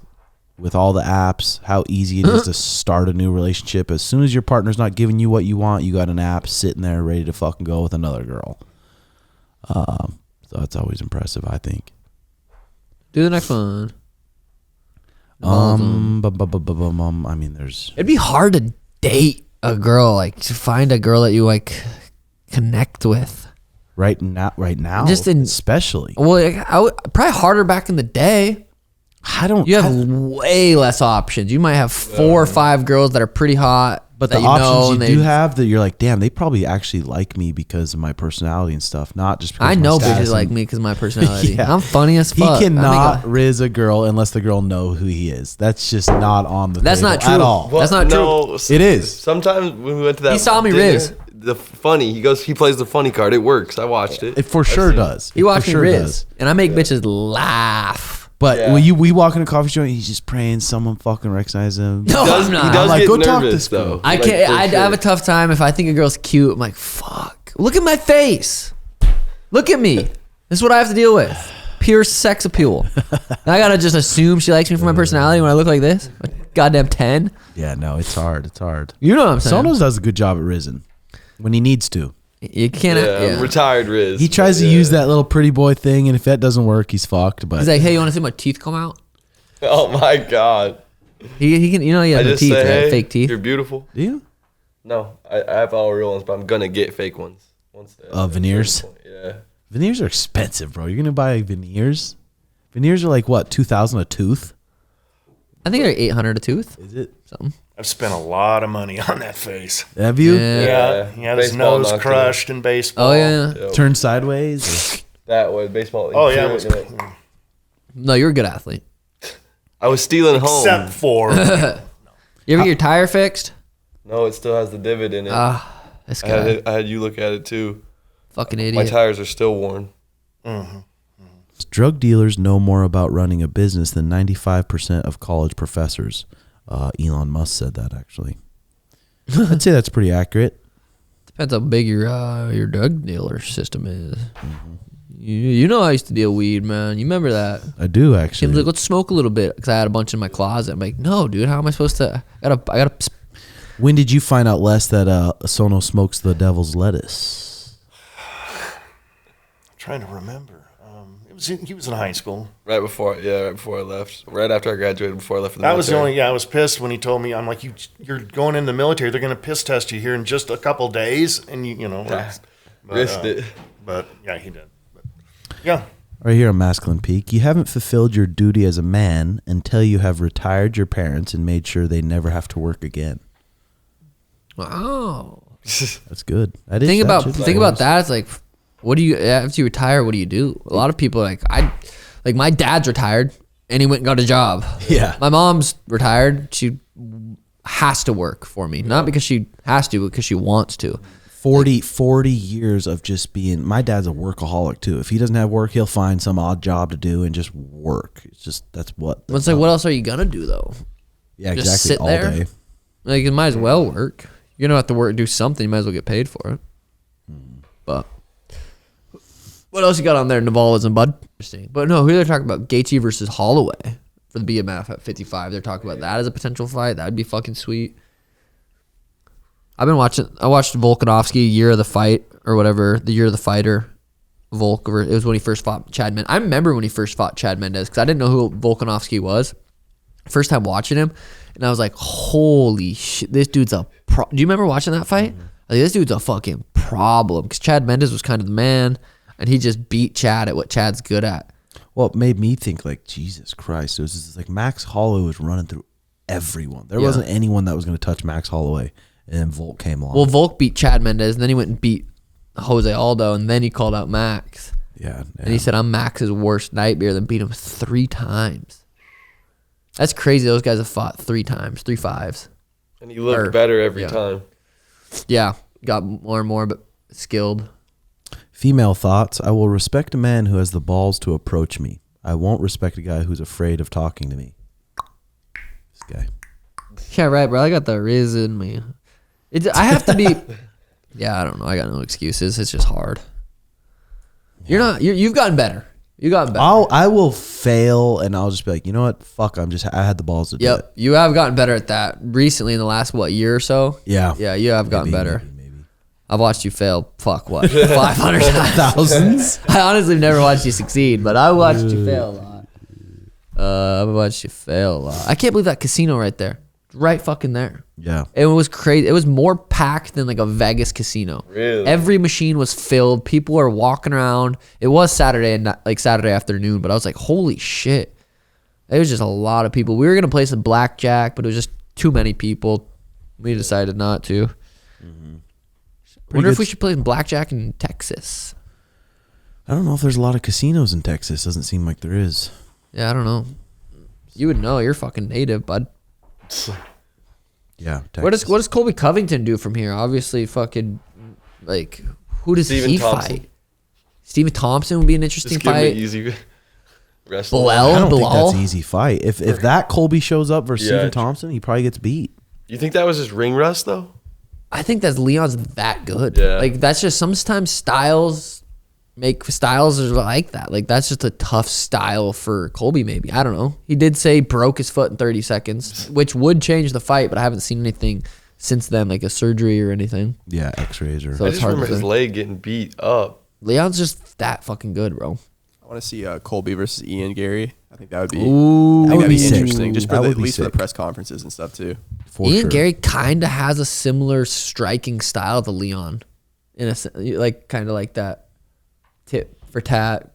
with all the apps. How easy it is to start a new relationship. As soon as your partner's not giving you what you want, you got an app sitting there ready to fucking go with another girl. So that's always impressive, I think. Do the next one. I mean, there's. It'd be hard to date a girl, like to find a girl that you like connect with. Right now, Just especially. Well, probably harder back in the day. You have way less options. You might have 4 or 5 girls that are pretty hot, but the options you do have that you're like, damn, they probably actually like me because of my personality and stuff, not just because I know bitches like me because of my personality. Yeah. I'm funny as fuck. He cannot riz a girl unless the girl know who he is. That's just not on the That's table not true at all. Well, that's not no, true. It is. Sometimes when we went to that, He saw me dinner, riz. The funny, he plays the funny card. It works. I watched it. It for sure does. He watched me sure riz, does. and I make bitches laugh. But when we walk in a coffee joint, he's just praying someone fucking recognize him. No, I'm not. He does I'm like, get go talk nervous, this girl. though. I Like, can't. for I sure. have a tough time if I think a girl's cute. I'm like, fuck. Look at my face. Look at me. This is what I have to deal with. Pure sex appeal. And I gotta just assume she likes me for my personality when I look like this. A goddamn 10. Yeah, no, it's hard. It's hard. You know what I'm saying? Sonos does a good job at rizzing when he needs to. You can't. Yeah. Retired Riz. He tries to use that little pretty boy thing, and if that doesn't work, he's fucked. But He's like, hey, you want to see my teeth come out? Oh my god. He can. You know, he has I no just teeth, say, right? hey, Fake teeth. you're beautiful. do you? No, I have all real ones, but I'm gonna get fake ones once. Veneers? Yeah. Veneers are expensive, bro. You're gonna buy veneers? Veneers are like what, $2,000 a tooth? I think they're 800 a tooth. Is it? Something. I've spent a lot of money on that face. Have you? Yeah. Yeah, his Baseball nose knocked crushed in baseball. Oh yeah. Yep. Turn sideways? That way, baseball. Oh yeah, No, you're a good athlete. I was stealing home. except for You ever get your tire fixed? No, it still has the divot in it. This I guy, had you look at it too. fucking My idiot. tires are still worn. Drug dealers know more about running a business than 95% of college professors. Elon Musk said that, actually. I'd say that's pretty accurate. Depends how big your drug dealer system is. You know I used to deal weed, man. You remember that? I do, Tim's actually. like, let's smoke a little bit because I had a bunch in my closet. I'm like, no, dude, how am I supposed to? I gotta. When did you find out, Les, that Sono smokes the devil's lettuce? I'm trying to remember. He was in high school. Right before I left. Right after I graduated, before I left for the That was the military. only. Yeah, I was pissed when he told me. I'm like, you're going in the military. They're going to piss test you here in just a couple days, and you know. Risked it. But yeah, he did. But, yeah. Right here on Masculine Peak, you haven't fulfilled your duty as a man until you have retired your parents and made sure they never have to work again. Wow. That's good. That is, Think that about should be nice. that. It's like, what do you after you retire? What do you do? A lot of people are like my dad's retired and he went and got a job. Yeah. My mom's retired. She has to work for me, not because she has to, but because she wants to. 40 years of just being. My dad's a workaholic too. If he doesn't have work, he'll find some odd job to do and just work. It's just that's what. It's like, what else are you gonna do though? Yeah, Just exactly. sit All there? day. Like, you might as well work. You're gonna have to work, do something. You might as well get paid for it. But what else you got on there? Navalism, bud. Interesting. But no, who they're talking about? Gaethje versus Holloway for the BMF at 55. They're talking about that as a potential fight. That'd be fucking sweet. I watched Volkanovski, Year of the Fight, or whatever, the Year of the Fighter. Volk, it was when he first fought Chad Mendez. I remember when he first fought Chad Mendez because I didn't know who Volkanovski was. First time watching him, and I was like, holy shit, this dude's a pro. Do you remember watching that fight? Like, this dude's a fucking problem because Chad Mendez was kind of the man, and he just beat Chad at what Chad's good at. Well, it made me think like, Jesus Christ. It was just like Max Holloway was running through everyone. There wasn't anyone that was going to touch Max Holloway, and then Volk came along. Well, Volk beat Chad Mendez, and then he went and beat Jose Aldo, and then he called out Max. Yeah. And he said, I'm Max's worst nightmare, then beat him 3 times. That's crazy. Those guys have fought 3 times, 3 fives. And he looked better every time. Yeah, got more and more, but skilled. Female thoughts. I will respect a man who has the balls to approach me. I won't respect a guy who's afraid of talking to me. This guy. Yeah, right, bro. I got the riz in me. I have to be... Yeah, I don't know. I got no excuses. It's just hard. You've gotten better. You got better. I will fail, and I'll just be like, you know what? Fuck, I had the balls to do it. Yep, you have gotten better at that recently in the last, year or so? Yeah. Yeah, you have gotten better. Maybe. I've watched you fail, 500 times. Thousands? I honestly never watched you succeed, but I watched you fail a lot. I've watched you fail a lot. I can't believe that casino right there. Right fucking there. Yeah. It was crazy. It was more packed than like a Vegas casino. Really? Every machine was filled. People are walking around. It was Saturday and Saturday afternoon, but I was like, holy shit. It was just a lot of people. We were going to play some blackjack, but it was just too many people. We decided not to. Wonder if we should play some blackjack in Texas. I don't know if there's a lot of casinos in Texas. Doesn't seem like there is. Yeah, I don't know. You would know. You're fucking native, bud. Yeah. Texas. What does Colby Covington do from here? Obviously, fucking, like, who does Stephen he Thompson. fight? Stephen Thompson would be an interesting Just give him fight. an easy wrestling. Bilal? I don't think Bilal? that's an easy fight. If that Colby shows up versus Yeah. Stephen Thompson, he probably gets beat. You think that was his ring rust though? I think that Leon's that good. Yeah. Like, that's just sometimes styles are like that. Like, that's just a tough style for Colby, maybe. I don't know. He did say broke his foot in 30 seconds, which would change the fight, but I haven't seen anything since then, like a surgery or anything. Yeah, X-rays or. So I it's just hard remember to his say. leg getting beat up. Leon's just that fucking good, bro. I want to see Colby versus Ian Gary. I think that would be. Ooh. I think That would that'd be be sick. interesting, just for That the, would at be least for the sick. press conferences and stuff too. For Ian sure. Gary kind of has a similar striking style to Leon, in a like kind of like that tit for tat.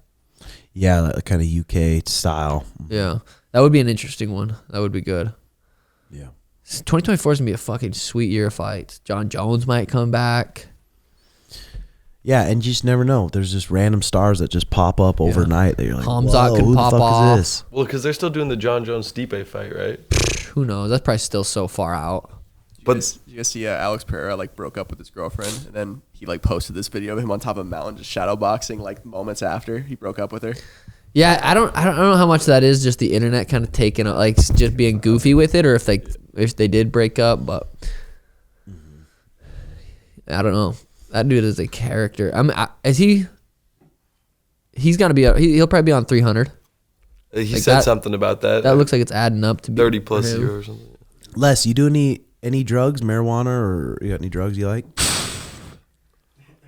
Yeah, that kind of UK style. Yeah, that would be an interesting one. That would be good. Yeah. 2024 is gonna be a fucking sweet year of fights. John Jones might come back. Yeah, and you just never know. There's just random stars that just pop up overnight that you're like, Hamzat whoa, could who pop the fuck off. is this? Well, because they're still doing the John Jones Stipe fight, right? Who knows? That's probably still so far out. But You guys see Alex Pereira like broke up with his girlfriend, and then he like posted this video of him on top of a mountain just shadow boxing like moments after he broke up with her. Yeah, I don't know how much that is just the internet kind of taking like just being goofy with it, or if they did break up, but I don't know. That dude is a character. Is he? He's gonna be. He'll probably be on 300. he Like said that- something about that. That looks like it's adding up to be 30 plus for him. years or something. Les, you do any drugs, marijuana, or you got any drugs you like?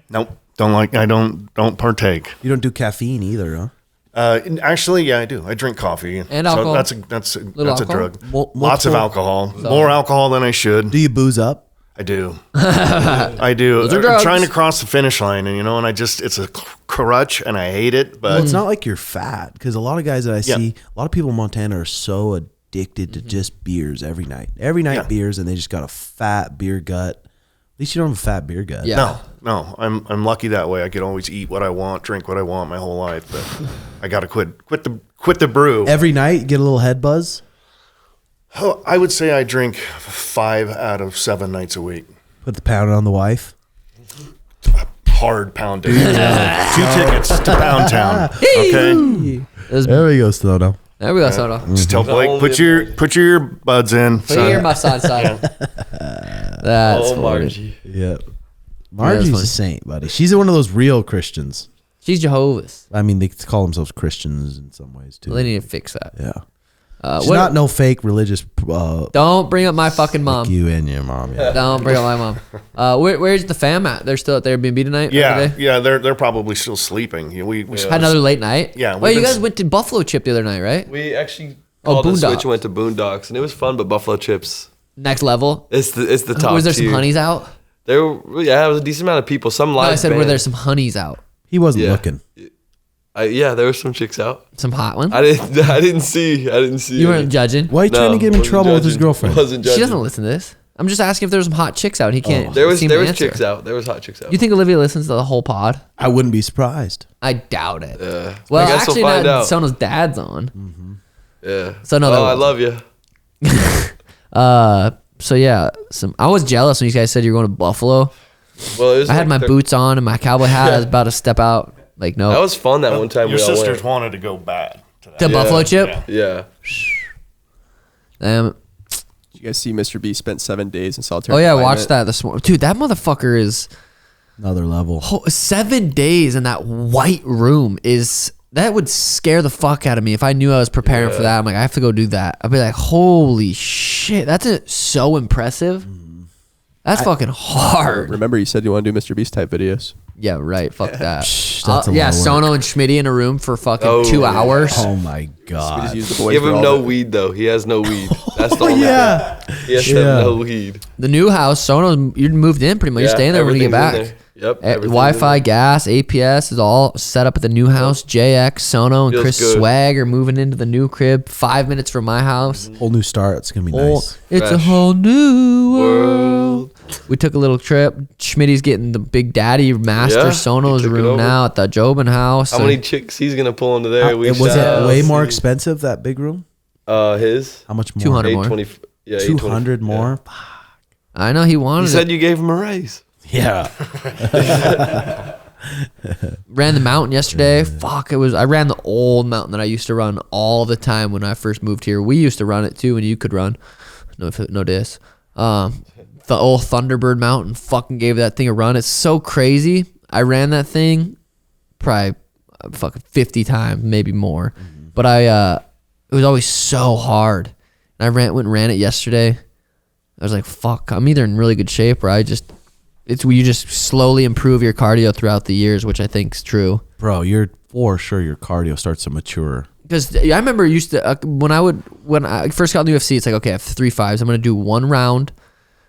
Nope. I don't partake. You don't do caffeine either, huh? Actually, yeah, I do. I drink coffee. And alcohol? That's a alcohol? drug. Mul- Lots of multiple- alcohol. More alcohol than I should. Do you booze up? I do. I do. Those are I'm drugs. trying to cross the finish line, and it's a crutch, and I hate it. But Well, it's not like you're fat, because a lot of guys that I Yeah. see, a lot of people in Montana are so addicted to just beers every night. Every night Yeah. beers, and they just got a fat beer gut. At least you don't have a fat beer gut. Yeah. no, I'm lucky that way. I could always eat what I want, drink what I want my whole life, but I got to quit the brew. Every night, get a little head buzz. Oh, I would say I drink 5 out of 7 nights a week. Put the pound on the wife. hard pounding. 2 tickets to Pound Town. Okay. There we go, Sono. There we go, Sono. Just tell Blake, put your earbuds in. Put your earbuds on, son. That's funny. Margie. Yeah. Margie's funny. a saint, buddy. She's one of those real Christians. She's Jehovah's. I mean, they call themselves Christians in some ways, too. Well, they need to fix that. Yeah. She's not no fake religious. Don't bring up my fucking mom. You and your mom. Yeah. Don't bring up my mom. Where's the fam at? They're still at the Airbnb tonight? Yeah, they're probably still sleeping. We had another late night? Yeah. Well, you guys went to Buffalo Chip the other night, right? We actually called a Boondocks. switch and went to Boondocks, and it was fun. But Buffalo Chips, Next level? it's the top. Was there some tier. honeys out? There were, yeah, it was a decent amount of people. Some live. No, I said, were band. there some honeys out? He wasn't Yeah. looking. Yeah, there were some chicks out. Some hot ones? I didn't see. You weren't judging? Why are you trying to get him in wasn't trouble with his judging. girlfriend? Wasn't She judging. doesn't listen to this. I'm just asking if there was some hot chicks out. He can't. There was seem to answer. chicks out. There was hot chicks out. You think Olivia listens to the whole pod? I wouldn't be surprised. I doubt it. Yeah. Well, I guess actually, we'll find now out. Sono's dad's on. Yeah. So no, that I wasn't. love you. So yeah, I was jealous when you guys said you were going to Buffalo. Well, it was I had like my boots on and my cowboy hat. I was about to step out. Like, no. That was fun that one time. Your we all sisters went. wanted to go bad to that. To Buffalo Chip? Yeah. Yeah. Did you guys see Mr. B spent 7 days in solitary Oh, yeah, confinement? watch that this morning. Dude, that motherfucker is... Another level. 7 days in that white room is... That would scare the fuck out of me if I knew I was preparing for that. I'm like, I have to go do that. I'd be like, holy shit. That's so impressive. That's fucking hard. Remember, you said you want to do Mr. Beast type videos. Yeah, right. Fuck that. That's a lot of work. Sono and Schmitty in a room for fucking 2 hours. Oh my We god. just use the boys Give for him all no of it. weed though. He has no weed. That's the only yeah. thing. He has to have no weed. The new house, Sono, you moved in pretty much. You're Yeah, staying there when you get everything's back. in there. Yep. everything's Wi-Fi, in there. gas, APS is all set up at the new house. JX, Sono, and Feels Chris good. Swag are moving into the new crib 5 minutes from my house. Whole new start. It's gonna be Oh, nice. it's a Fresh. whole new World. world. We took a little trip. Schmitty's getting the Big Daddy master Yeah, Sono's he took it room over. now at the Jobin house. How many chicks he's gonna pull into there? Was it way more expensive, that big room? His How much more? 200 more. 820. Yeah, 200 820. more? I know he wanted You it. said you gave him a raise. Yeah. Ran the mountain yesterday. Fuck, I ran the old mountain that I used to run all the time when I first moved here. We used to run it too, and you could run. No diss. The old Thunderbird Mountain. Fucking gave that thing a run. It's so crazy. I ran that thing probably fucking 50 times, maybe more. But it was always so hard. And I went and ran it yesterday. I was like, fuck, I'm either in really good shape or it's where you just slowly improve your cardio throughout the years, which I think is true. Bro, you're for sure your cardio starts to mature. Because I remember used to when I first got in the UFC, it's like, okay, I have 3 5s. I'm gonna do 1 round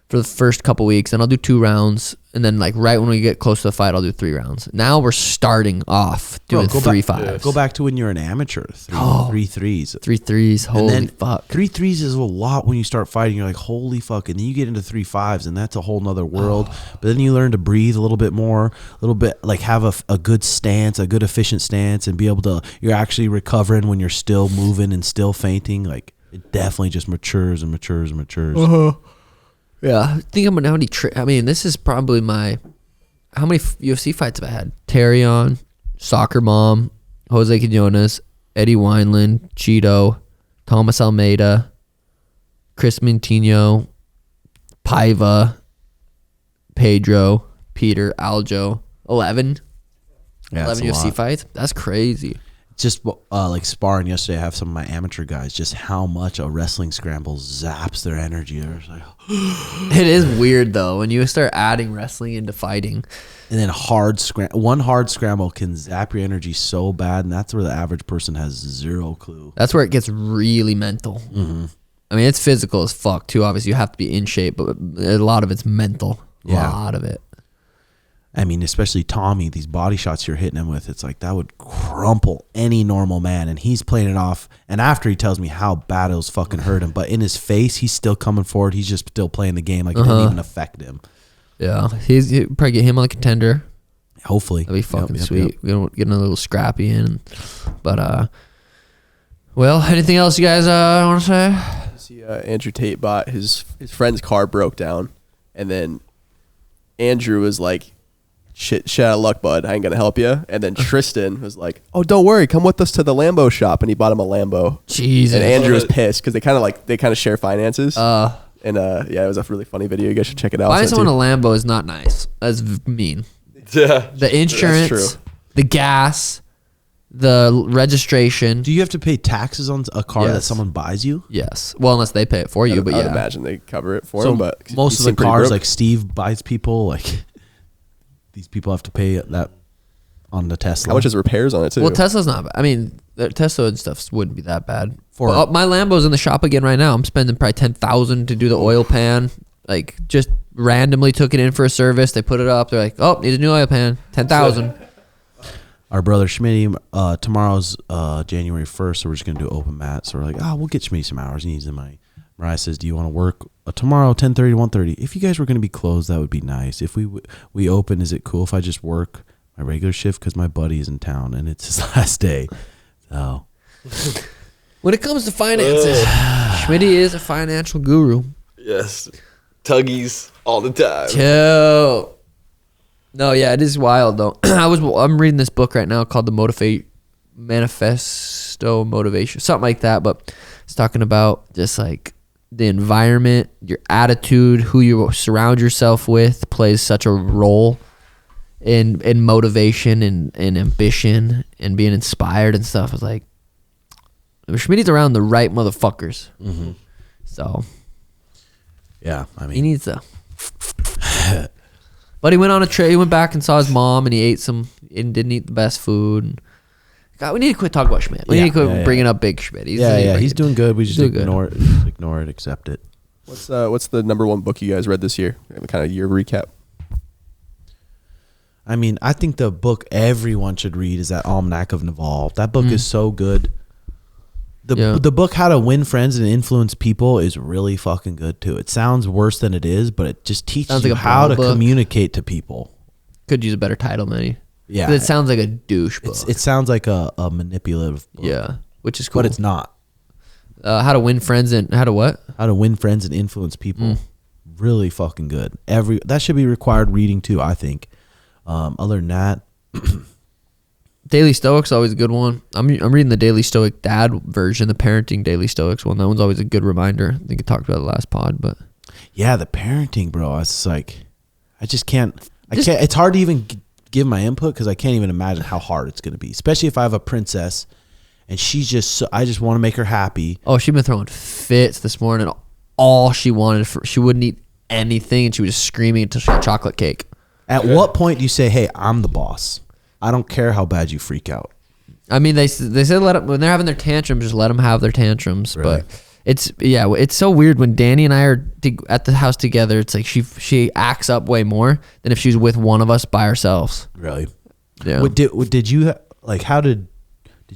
for the first couple weeks, then I'll do 2 rounds, and then like right when we get close to the fight, I'll do 3 rounds. Now we're starting off doing Bro, 3 5s. Go back to when you're an amateur. 3 threes. 3 3s. Holy fuck. 3 threes is a lot when you start fighting. You're like, holy fuck. And then you get into 3 5s, and that's a whole nother world. But then you learn to breathe a little bit more, a little bit, like have a good stance, a good efficient stance, and be able to, you're actually recovering when you're still moving and still fainting. Like, it definitely just matures and matures and matures. Yeah, I think I'm gonna I mean, this is probably how many UFC fights have I had? Terrion, Soccer Mom, Jose Quinones, Eddie Wineland, Cheeto, Thomas Almeida, Chris Mintino, Paiva, Pedro, Peter, Aljo. 11? Yeah, 11 it's a UFC lot. fights? That's crazy. Just like sparring yesterday, I have some of my amateur guys, just how much a wrestling scramble zaps their energy. They're just like, It is weird, though, when you start adding wrestling into fighting. and then one hard scramble can zap your energy so bad, and that's where the average person has zero clue. That's where it gets really mental. Mm-hmm. I mean, it's physical as fuck, too. Obviously, you have to be in shape, but a lot of it's mental. Yeah. A lot of it. I mean, especially Tommy, these body shots you're hitting him with, it's like that would crumple any normal man, and he's playing it off. And after he tells me how bad it was fucking hurt him, but in his face, he's still coming forward. He's just still playing the game like it didn't even affect him. Yeah. He'll probably get him on a contender. Hopefully. That'd be fucking Yep, sweet. yep. We're gonna get a little scrappy in. But, well, anything else you guys want to say? See, Andrew Tate bought his friend's car broke down, and then Andrew was like shit out of luck, bud. I ain't gonna help you. And then Tristan was like, oh, don't worry, come with us to the Lambo shop, and he bought him a Lambo. Jesus. And Andrew was pissed because they kind of share finances. Yeah, it was a really funny video. You guys should check it out. Buying someone a Lambo is not nice. That's mean. Yeah. The insurance, the gas, the registration. Do you have to pay taxes on a car that Yes. someone buys you? Yes. Well, unless they pay it for you, but I would yeah. imagine they cover it for So him. But most he of the seemed pretty cars, broke. like Steve buys people, like these people have to pay that on the Tesla. How much is repairs on it too? Well, Tesla's not bad. I mean, the Tesla and stuff wouldn't be that bad. My Lambo's in the shop again right now. I'm spending probably $10,000 to do the oil pan. Like, just randomly took it in for a service. They put it up. They're like, oh, need a new oil pan. $10,000. Our brother Schmitty, tomorrow's January 1st, so we're just gonna do open mat. So we're like, we'll get Schmitty some hours. He needs the money. Mariah says, do you want to work tomorrow 10:30 to 1:30? If you guys were gonna be closed, that would be nice. If we open, is it cool if I just work my regular shift because my buddy is in town and it's his last day? So When it comes to finances, Schmitty is a financial guru. Yes. Tuggies all the time. Chill. No, yeah, it is wild though. I'm reading this book right now called The Manifesto Motivation, something like that. But it's talking about just like the environment, your attitude, who you surround yourself with plays such a role in motivation and ambition and being inspired and stuff. It's like Schmitty's around the right motherfuckers. Mm-hmm. So yeah, I mean, he needs to. But he went on a trip. He went back and saw his mom, and he ate some and didn't eat the best food. And God, we need to quit talking about Schmidt. We need to quit bringing up Big Schmidt. He's doing good. We just ignore it, accept it. What's the number one book you guys read this year? Kind of year recap. I mean, I think the book everyone should read is that Almanac of Naval. That book is so good. The book How to Win Friends and Influence People is really fucking good too. It sounds worse than it is, but it just teaches you how to communicate to people. Could use a better title, maybe. Yeah, it sounds like a douche book. It sounds like a manipulative book. Yeah, which is cool. But it's not. How to win friends and how to what? How to win friends and influence people. Really fucking good. That should be required reading too, I think. Other than that, Daily Stoic's always a good one. I'm reading the Daily Stoic Dad version, the Parenting Daily Stoics one. That one's always a good reminder. I think I talked about it last pod, but yeah, the parenting, bro. It's like I can't. It's hard to even give my input because I can't even imagine how hard it's going to be, especially if I have a princess and she's just. I just want to make her happy. Oh, she's been throwing fits this morning. All she wanted she wouldn't eat anything, and she was just screaming until she got chocolate cake. At what point do you say, "Hey, I'm the boss. I don't care how bad you freak out"? I mean, they said let them, when they're having their tantrums, just let them have their tantrums. Right. But it's so weird when Danny and I are at the house together. It's like she acts up way more than if she was with one of us by ourselves. Really? Yeah. Did you like? How did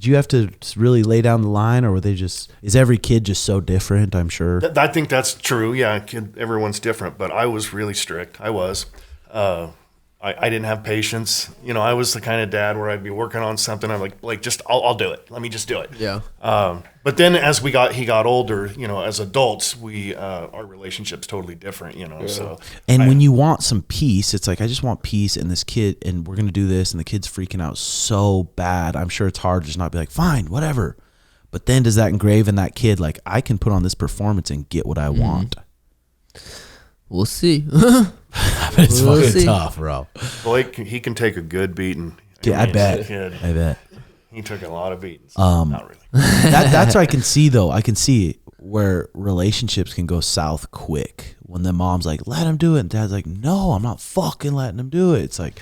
you have to really lay down the line, or were they just? Is every kid just so different? I'm sure. I think that's true. Yeah, everyone's different, but I was really strict. I was. I didn't have patience. You know, I was the kind of dad where I'd be working on something. I'm like, just I'll do it. Let me just do it. Yeah. But then as he got older, you know, as adults, our relationship's totally different. You know, yeah. So. And when you want some peace, it's like I just want peace, and this kid, and we're gonna do this, and the kid's freaking out so bad. I'm sure it's hard to just not be like, fine, whatever. But then does that engrave in that kid like I can put on this performance and get what I want? We'll see. It's fucking tough, bro. Blake, he can take a good beating. Yeah, I bet. He took a lot of beatings. Not really. That's what I can see, though. I can see where relationships can go south quick when the mom's like, let him do it. And dad's like, no, I'm not fucking letting him do it. It's like,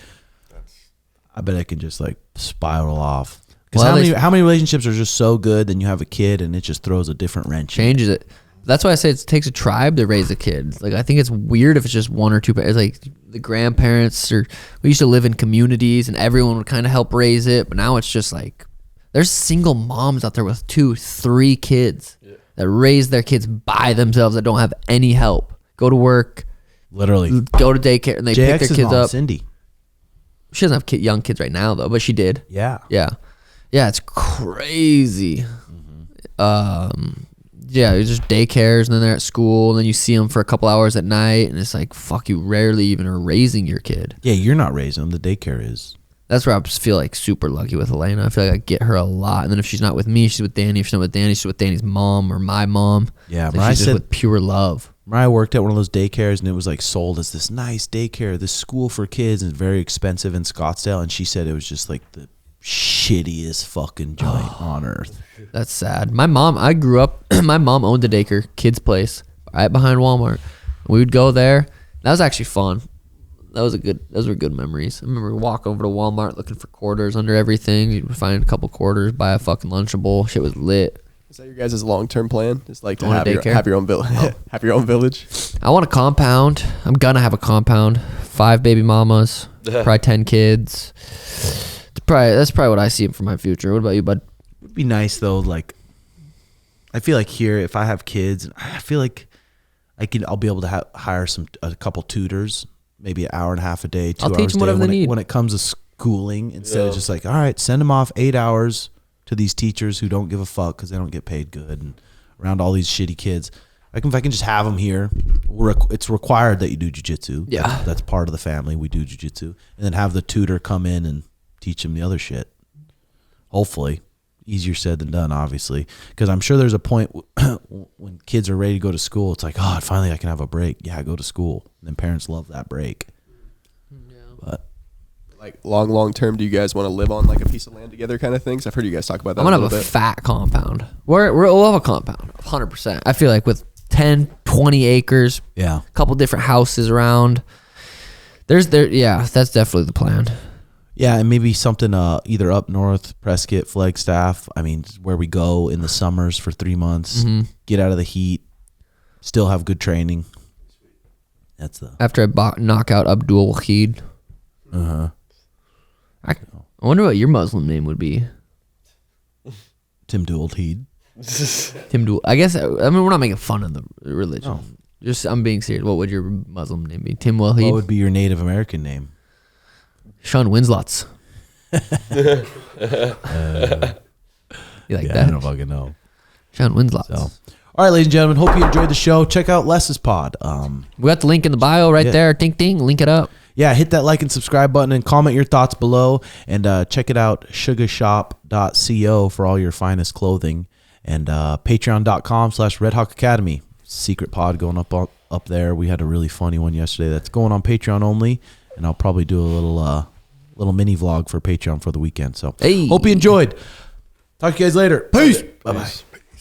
I bet it can just like spiral off. Because how many relationships are just so good, then you have a kid and it just throws a different wrench. Changes it. That's why I say it takes a tribe to raise a kid. Like, I think it's weird if it's just one or two. It's like the grandparents, or we used to live in communities and everyone would kind of help raise it. But now it's just like there's single moms out there with 2-3 kids that raise their kids by themselves that don't have any help. Go to work, literally go to daycare, and they pick their kids up. Cindy. She doesn't have young kids right now though, but she did. Yeah. It's crazy. Yeah, it's just daycares, and then they're at school, and then you see them for a couple hours at night, and it's like, fuck, you rarely even are raising your kid. Yeah, you're not raising them. The daycare is. That's where I just feel like super lucky with Elena. I feel like I get her a lot, and then if she's not with me, she's with Danny. If she's not with Danny, she's with Danny's mom or my mom. Yeah, like Mariah she's just with pure love. Mariah worked at one of those daycares, and it was like sold as this nice daycare, this school for kids, and very expensive in Scottsdale. And she said it was just like the shittiest fucking joint on earth. That's sad. My mom, I grew up, my mom owned a daycare, kids' place, right behind Walmart. We would go there. That was actually fun. Those were good memories. I remember walk over to Walmart looking for quarters under everything. You'd find a couple quarters, buy a fucking Lunchable. Shit was lit. Is that your guys' long-term plan? Just like to Own a have your own have your own village. I want a compound. I'm gonna have a compound. 5 baby mamas, probably 10 kids. That's probably what I see for my future. What about you, bud? It would be nice though. Like, I feel like here, if I have kids, I feel like I'll be able to hire a couple tutors, maybe an hour and a half a day, 2 hours. I'll teach them whatever they need when it comes to schooling, instead of just like, all right, send them off 8 hours to these teachers who don't give a fuck because they don't get paid good and around all these shitty kids. If I can just have them here, it's required that you do jiu-jitsu. Yeah, that's part of the family. We do jiu-jitsu, and then have the tutor come in and teach them the other shit. Hopefully. Easier said than done, obviously, because I'm sure there's a point when kids are ready to go to school. It's like, oh, finally I can have a break. Yeah, go to school. And then parents love that break. Yeah. But like long term, do you guys want to live on like a piece of land together, kind of things? I've heard you guys talk about that. I'm gonna have a fat compound. We'll have a compound, 100%. I feel like with 10, 20 acres, yeah, a couple different houses around. That's definitely the plan. Yeah, and maybe something either up north, Prescott, Flagstaff. I mean, where we go in the summers for 3 months, get out of the heat, still have good training. That's the after I knock out Abdul Wahid. I wonder what your Muslim name would be. Tim Dual-Heed. Tim Dual. I guess. I mean, we're not making fun of the religion. No. Just I'm being serious. What would your Muslim name be? Tim Wahid. What would be your Native American name? Sean Winslots. You like that? I don't fucking know. Sean Winslots. So. All right, ladies and gentlemen, hope you enjoyed the show. Check out Les's pod. We got the link in the bio right there. Ding, ding. Link it up. Yeah, hit that like and subscribe button and comment your thoughts below. And check it out, sugarshop.co for all your finest clothing. And patreon.com/RedHawk Academy. Secret pod going up there. We had a really funny one yesterday that's going on Patreon only. And I'll probably do a little mini vlog for Patreon for the weekend. So hope you enjoyed. Talk to you guys later. Peace. Bye-bye.